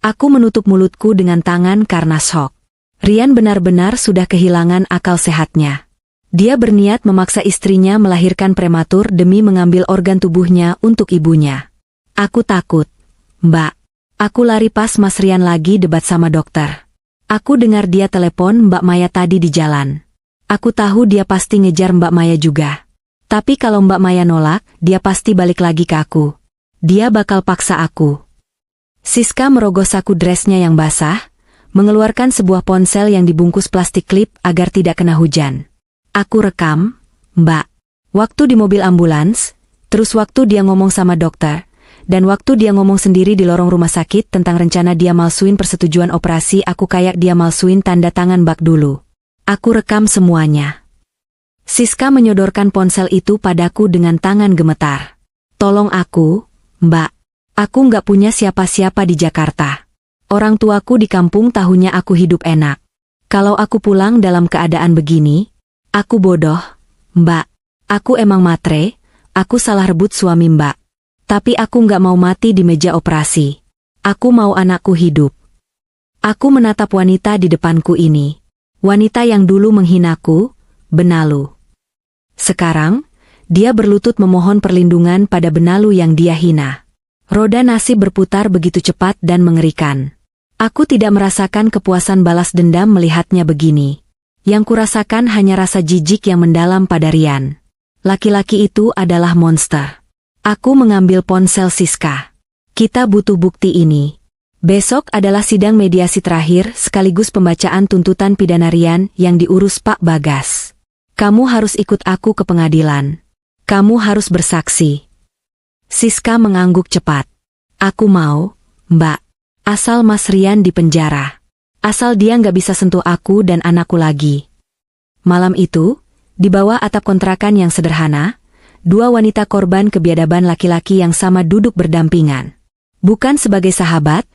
Aku menutup mulutku dengan tangan karena shock. Rian benar-benar sudah kehilangan akal sehatnya. Dia berniat memaksa istrinya melahirkan prematur demi mengambil organ tubuhnya untuk ibunya. Aku takut. Mbak. Aku lari pas Mas Rian lagi debat sama dokter. Aku dengar dia telepon Mbak Maya tadi di jalan. Aku tahu dia pasti ngejar Mbak Maya juga. Tapi kalau Mbak Maya nolak, dia pasti balik lagi ke aku. Dia bakal paksa aku. Siska merogoh saku dresnya yang basah, mengeluarkan sebuah ponsel yang dibungkus plastik klip agar tidak kena hujan. Aku rekam, Mbak. Waktu di mobil ambulans, terus waktu dia ngomong sama dokter, dan waktu dia ngomong sendiri di lorong rumah sakit tentang rencana dia malsuin persetujuan operasi aku kayak dia malsuin tanda tangan bak dulu. Aku rekam semuanya. Siska menyodorkan ponsel itu padaku dengan tangan gemetar. Tolong aku, Mbak. Aku nggak punya siapa-siapa di Jakarta. Orang tuaku di kampung tahunya aku hidup enak. Kalau aku pulang dalam keadaan begini, aku bodoh, Mbak. Aku emang matre, aku salah rebut suami Mbak. Tapi aku nggak mau mati di meja operasi. Aku mau anakku hidup. Aku menatap wanita di depanku ini. Wanita yang dulu menghinaku, Benalu. Sekarang, Dia berlutut memohon perlindungan pada benalu yang dia hina. Roda nasib berputar begitu cepat dan mengerikan. Aku tidak merasakan kepuasan balas dendam melihatnya begini. Yang kurasakan hanya rasa jijik yang mendalam pada Rian. Laki-laki itu adalah monster. Aku mengambil ponsel Siska. Kita butuh bukti ini. Besok adalah sidang mediasi terakhir sekaligus pembacaan tuntutan pidana Rian yang diurus Pak Bagas. Kamu harus ikut aku ke pengadilan. Kamu harus bersaksi. Siska mengangguk cepat. Aku mau, Mbak. Asal Mas Rian di penjara. Asal dia nggak bisa sentuh aku dan anakku lagi. Malam itu, di bawah atap kontrakan yang sederhana, dua wanita korban kebiadaban laki-laki yang sama duduk berdampingan. Bukan sebagai sahabat,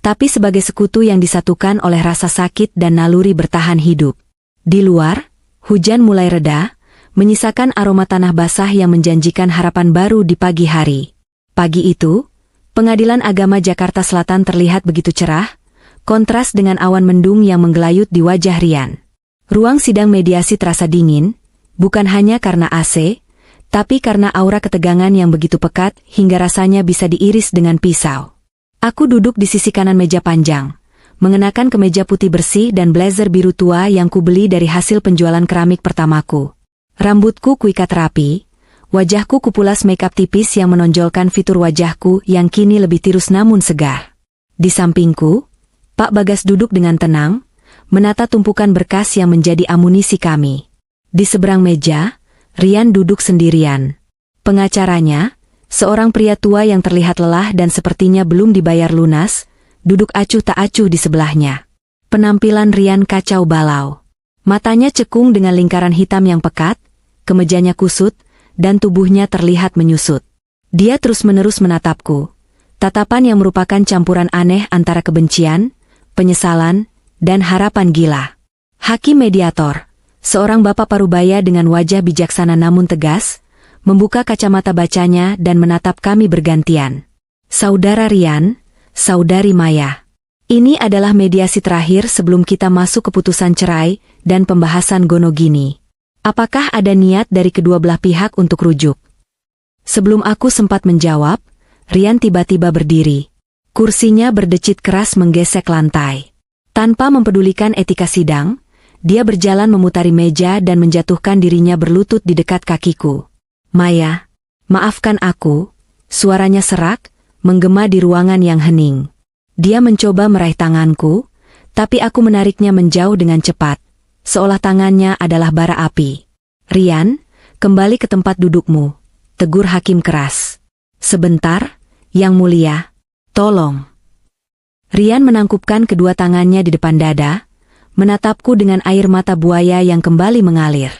tapi sebagai sekutu yang disatukan oleh rasa sakit dan naluri bertahan hidup. Di luar, hujan mulai reda, menyisakan aroma tanah basah yang menjanjikan harapan baru di pagi hari. Pagi itu, Pengadilan Agama Jakarta Selatan terlihat begitu cerah, kontras dengan awan mendung yang menggelayut di wajah Rian. Ruang sidang mediasi terasa dingin, bukan hanya karena AC, tapi karena aura ketegangan yang begitu pekat hingga rasanya bisa diiris dengan pisau. Aku duduk di sisi kanan meja panjang, mengenakan kemeja putih bersih dan blazer biru tua yang kubeli dari hasil penjualan keramik pertamaku. Rambutku kuikat rapi, wajahku kupulas makeup tipis yang menonjolkan fitur wajahku yang kini lebih tirus namun segar. Di sampingku, Pak Bagas duduk dengan tenang, menata tumpukan berkas yang menjadi amunisi kami. Di seberang meja, Rian duduk sendirian. Pengacaranya, seorang pria tua yang terlihat lelah dan sepertinya belum dibayar lunas, duduk acuh tak acuh di sebelahnya. Penampilan Rian kacau balau. Matanya cekung dengan lingkaran hitam yang pekat, kemejanya kusut, dan tubuhnya terlihat menyusut. Dia terus-menerus menatapku. Tatapan yang merupakan campuran aneh antara kebencian, penyesalan, dan harapan gila. Hakim mediator, seorang bapak parubaya dengan wajah bijaksana namun tegas, membuka kacamata bacanya dan menatap kami bergantian. Saudara Rian, Saudari Maya. Ini adalah mediasi terakhir sebelum kita masuk keputusan cerai dan pembahasan gonogini. Apakah ada niat dari kedua belah pihak untuk rujuk? Sebelum aku sempat menjawab, Rian tiba-tiba berdiri. Kursinya berdecit keras menggesek lantai. Tanpa mempedulikan etika sidang, dia berjalan memutari meja dan menjatuhkan dirinya berlutut di dekat kakiku. Maya, maafkan aku, suaranya serak, menggema di ruangan yang hening. Dia mencoba meraih tanganku, tapi aku menariknya menjauh dengan cepat, seolah tangannya adalah bara api. Rian, kembali ke tempat dudukmu, tegur hakim keras. Sebentar, Yang Mulia, tolong. Rian menangkupkan kedua tangannya di depan dada, menatapku dengan air mata buaya yang kembali mengalir.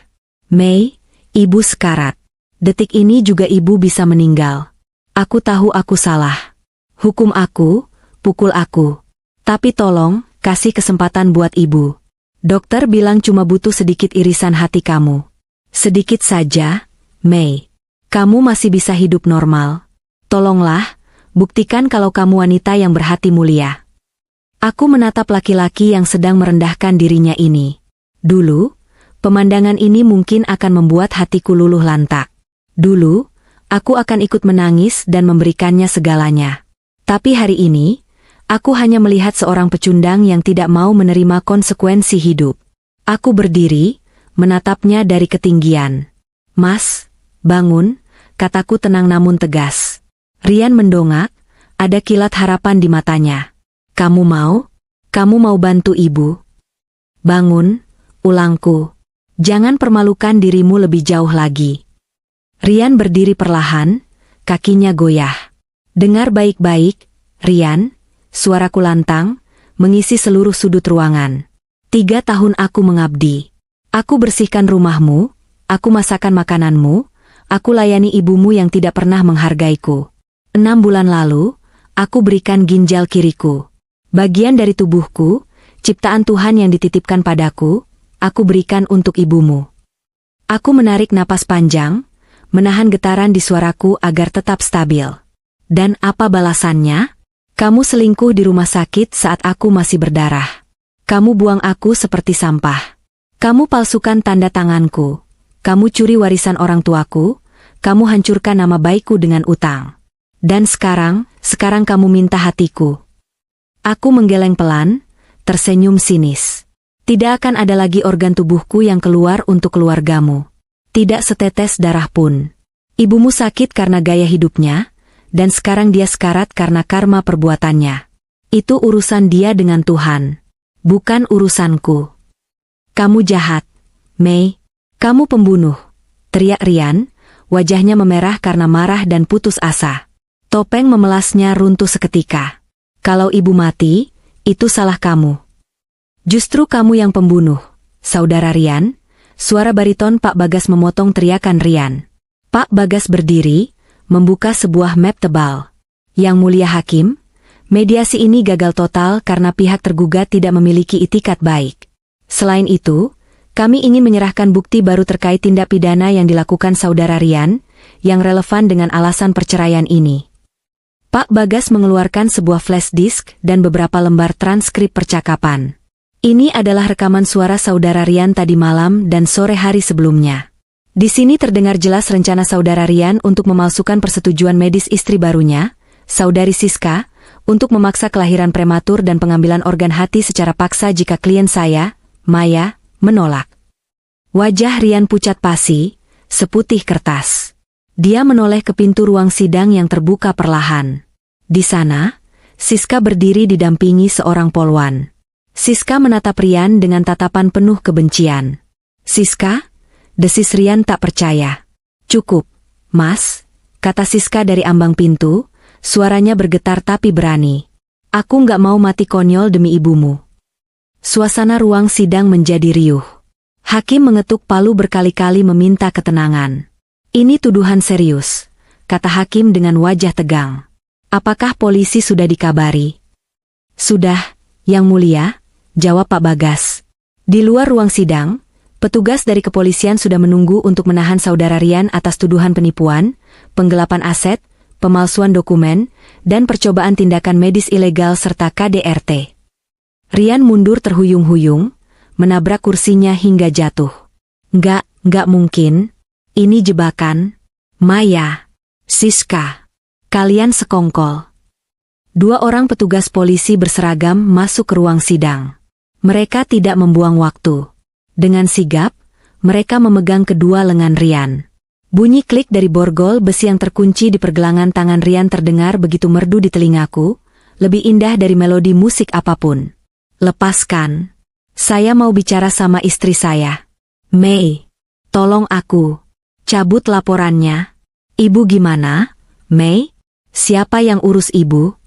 Mei, ibu sekarat. Detik ini juga ibu bisa meninggal. Aku tahu aku salah. Hukum aku, pukul aku. Tapi tolong, kasih kesempatan buat ibu. Dokter bilang cuma butuh sedikit irisan hati kamu. Sedikit saja, Mei. Kamu masih bisa hidup normal. Tolonglah, buktikan kalau kamu wanita yang berhati mulia. Aku menatap laki-laki yang sedang merendahkan dirinya ini. Dulu, pemandangan ini mungkin akan membuat hatiku luluh lantak. Dulu, aku akan ikut menangis dan memberikannya segalanya. Tapi hari ini, aku hanya melihat seorang pecundang yang tidak mau menerima konsekuensi hidup. Aku berdiri, menatapnya dari ketinggian. Mas, bangun, kataku tenang namun tegas. Rian mendongak, ada kilat harapan di matanya. Kamu mau bantu ibu? Bangun, ulangku. Jangan permalukan dirimu lebih jauh lagi. Rian berdiri perlahan, kakinya goyah. Dengar baik-baik, Rian, suaraku lantang, mengisi seluruh sudut ruangan. 3 tahun aku mengabdi. Aku bersihkan rumahmu, aku masakan makananmu, aku layani ibumu yang tidak pernah menghargaiku. 6 bulan lalu, aku berikan ginjal kiriku. Bagian dari tubuhku, ciptaan Tuhan yang dititipkan padaku, aku berikan untuk ibumu. Aku menarik napas panjang, menahan getaran di suaraku agar tetap stabil. Dan apa balasannya? Kamu selingkuh di rumah sakit saat aku masih berdarah. Kamu buang aku seperti sampah. Kamu palsukan tanda tanganku. Kamu curi warisan orang tuaku, kamu hancurkan nama baikku dengan utang. Dan sekarang kamu minta hatiku. Aku menggeleng pelan, tersenyum sinis. Tidak akan ada lagi organ tubuhku yang keluar untuk keluargamu. Tidak setetes darah pun. Ibumu sakit karena gaya hidupnya, dan sekarang dia sekarat karena karma perbuatannya. Itu urusan dia dengan Tuhan. Bukan urusanku. Kamu jahat, Mei. Kamu pembunuh. Teriak Rian, wajahnya memerah karena marah dan putus asa. Topeng memelasnya runtuh seketika. Kalau ibu mati, itu salah kamu. Justru kamu yang pembunuh, Saudara Rian. Suara bariton Pak Bagas memotong teriakan Rian. Pak Bagas berdiri, membuka sebuah map tebal. Yang Mulia Hakim, mediasi ini gagal total karena pihak tergugat tidak memiliki itikat baik. Selain itu, kami ingin menyerahkan bukti baru terkait tindak pidana yang dilakukan Saudara Rian, yang relevan dengan alasan perceraian ini. Pak Bagas mengeluarkan sebuah flash disk dan beberapa lembar transkrip percakapan. Ini adalah rekaman suara Saudara Rian tadi malam dan sore hari sebelumnya. Di sini terdengar jelas rencana Saudara Rian untuk memalsukan persetujuan medis istri barunya, Saudari Siska, untuk memaksa kelahiran prematur dan pengambilan organ hati secara paksa jika klien saya, Maya, menolak. Wajah Rian pucat pasi, seputih kertas. Dia menoleh ke pintu ruang sidang yang terbuka perlahan. Di sana, Siska berdiri didampingi seorang polwan. Siska menatap Rian dengan tatapan penuh kebencian. Siska? Desis Rian tak percaya. Cukup, Mas, kata Siska dari ambang pintu, suaranya bergetar tapi berani. Aku nggak mau mati konyol demi ibumu. Suasana ruang sidang menjadi riuh. Hakim mengetuk palu berkali-kali meminta ketenangan. Ini tuduhan serius, kata Hakim dengan wajah tegang. Apakah polisi sudah dikabari? Sudah, Yang Mulia, jawab Pak Bagas. Di luar ruang sidang, petugas dari kepolisian sudah menunggu untuk menahan Saudara Rian atas tuduhan penipuan, penggelapan aset, pemalsuan dokumen, dan percobaan tindakan medis ilegal serta KDRT. Rian mundur terhuyung-huyung, menabrak kursinya hingga jatuh. Nggak mungkin. Ini jebakan. Maya, Siska, kalian sekongkol. Dua orang petugas polisi berseragam masuk ke ruang sidang. Mereka tidak membuang waktu. Dengan sigap, mereka memegang kedua lengan Rian. Bunyi klik dari borgol besi yang terkunci di pergelangan tangan Rian terdengar begitu merdu di telingaku, lebih indah dari melodi musik apapun. Lepaskan. Saya mau bicara sama istri saya. Mei, tolong aku. Cabut laporannya. Ibu gimana, Mei? Siapa yang urus ibu?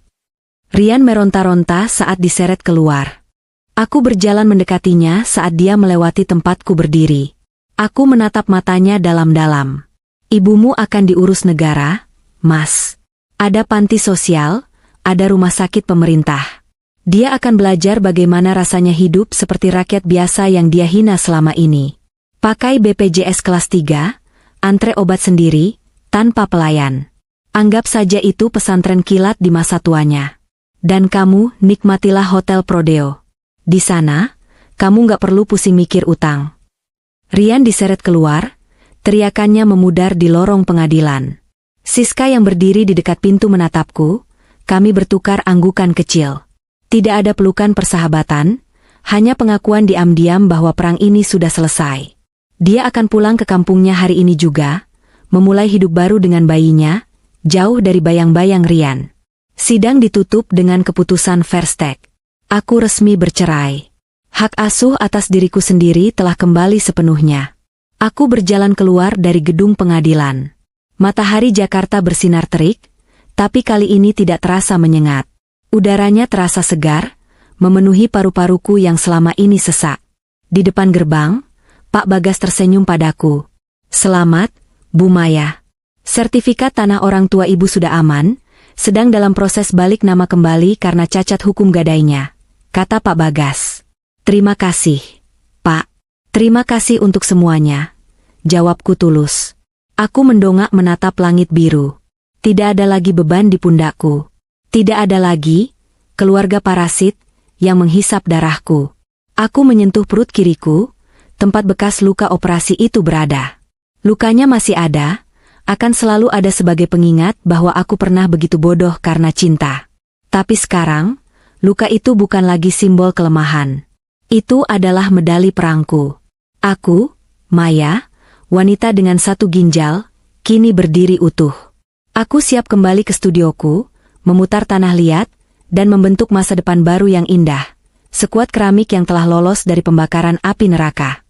Rian meronta-ronta saat diseret keluar. Aku berjalan mendekatinya saat dia melewati tempatku berdiri. Aku menatap matanya dalam-dalam. Ibumu akan diurus negara, Mas. Ada panti sosial, ada rumah sakit pemerintah. Dia akan belajar bagaimana rasanya hidup seperti rakyat biasa yang dia hina selama ini. Pakai BPJS kelas 3, antre obat sendiri, tanpa pelayan. Anggap saja itu pesantren kilat di masa tuanya. Dan kamu nikmatilah Hotel Prodeo. Di sana, kamu nggak perlu pusing mikir utang. Rian diseret keluar, teriakannya memudar di lorong pengadilan. Siska yang berdiri di dekat pintu menatapku, kami bertukar anggukan kecil. Tidak ada pelukan persahabatan, hanya pengakuan diam-diam bahwa perang ini sudah selesai. Dia akan pulang ke kampungnya hari ini juga, memulai hidup baru dengan bayinya, jauh dari bayang-bayang Rian. Sidang ditutup dengan keputusan Verstek. Aku resmi bercerai. Hak asuh atas diriku sendiri telah kembali sepenuhnya. Aku berjalan keluar dari gedung pengadilan. Matahari Jakarta bersinar terik, tapi kali ini tidak terasa menyengat. Udaranya terasa segar, memenuhi paru-paruku yang selama ini sesak. Di depan gerbang, Pak Bagas tersenyum padaku. Selamat, Bu Maya. Sertifikat tanah orang tua ibu sudah aman, sedang dalam proses balik nama kembali karena cacat hukum gadainya, kata Pak Bagas. Terima kasih, Pak. Terima kasih untuk semuanya. Jawabku tulus. Aku mendongak menatap langit biru. Tidak ada lagi beban di pundakku. Tidak ada lagi keluarga parasit yang menghisap darahku. Aku menyentuh perut kiriku, tempat bekas luka operasi itu berada. Lukanya masih ada, akan selalu ada sebagai pengingat bahwa aku pernah begitu bodoh karena cinta. Tapi sekarang, luka itu bukan lagi simbol kelemahan. Itu adalah medali perangku. Aku, Maya, wanita dengan satu ginjal, kini berdiri utuh. Aku siap kembali ke studioku, memutar tanah liat, dan membentuk masa depan baru yang indah, sekuat keramik yang telah lolos dari pembakaran api neraka.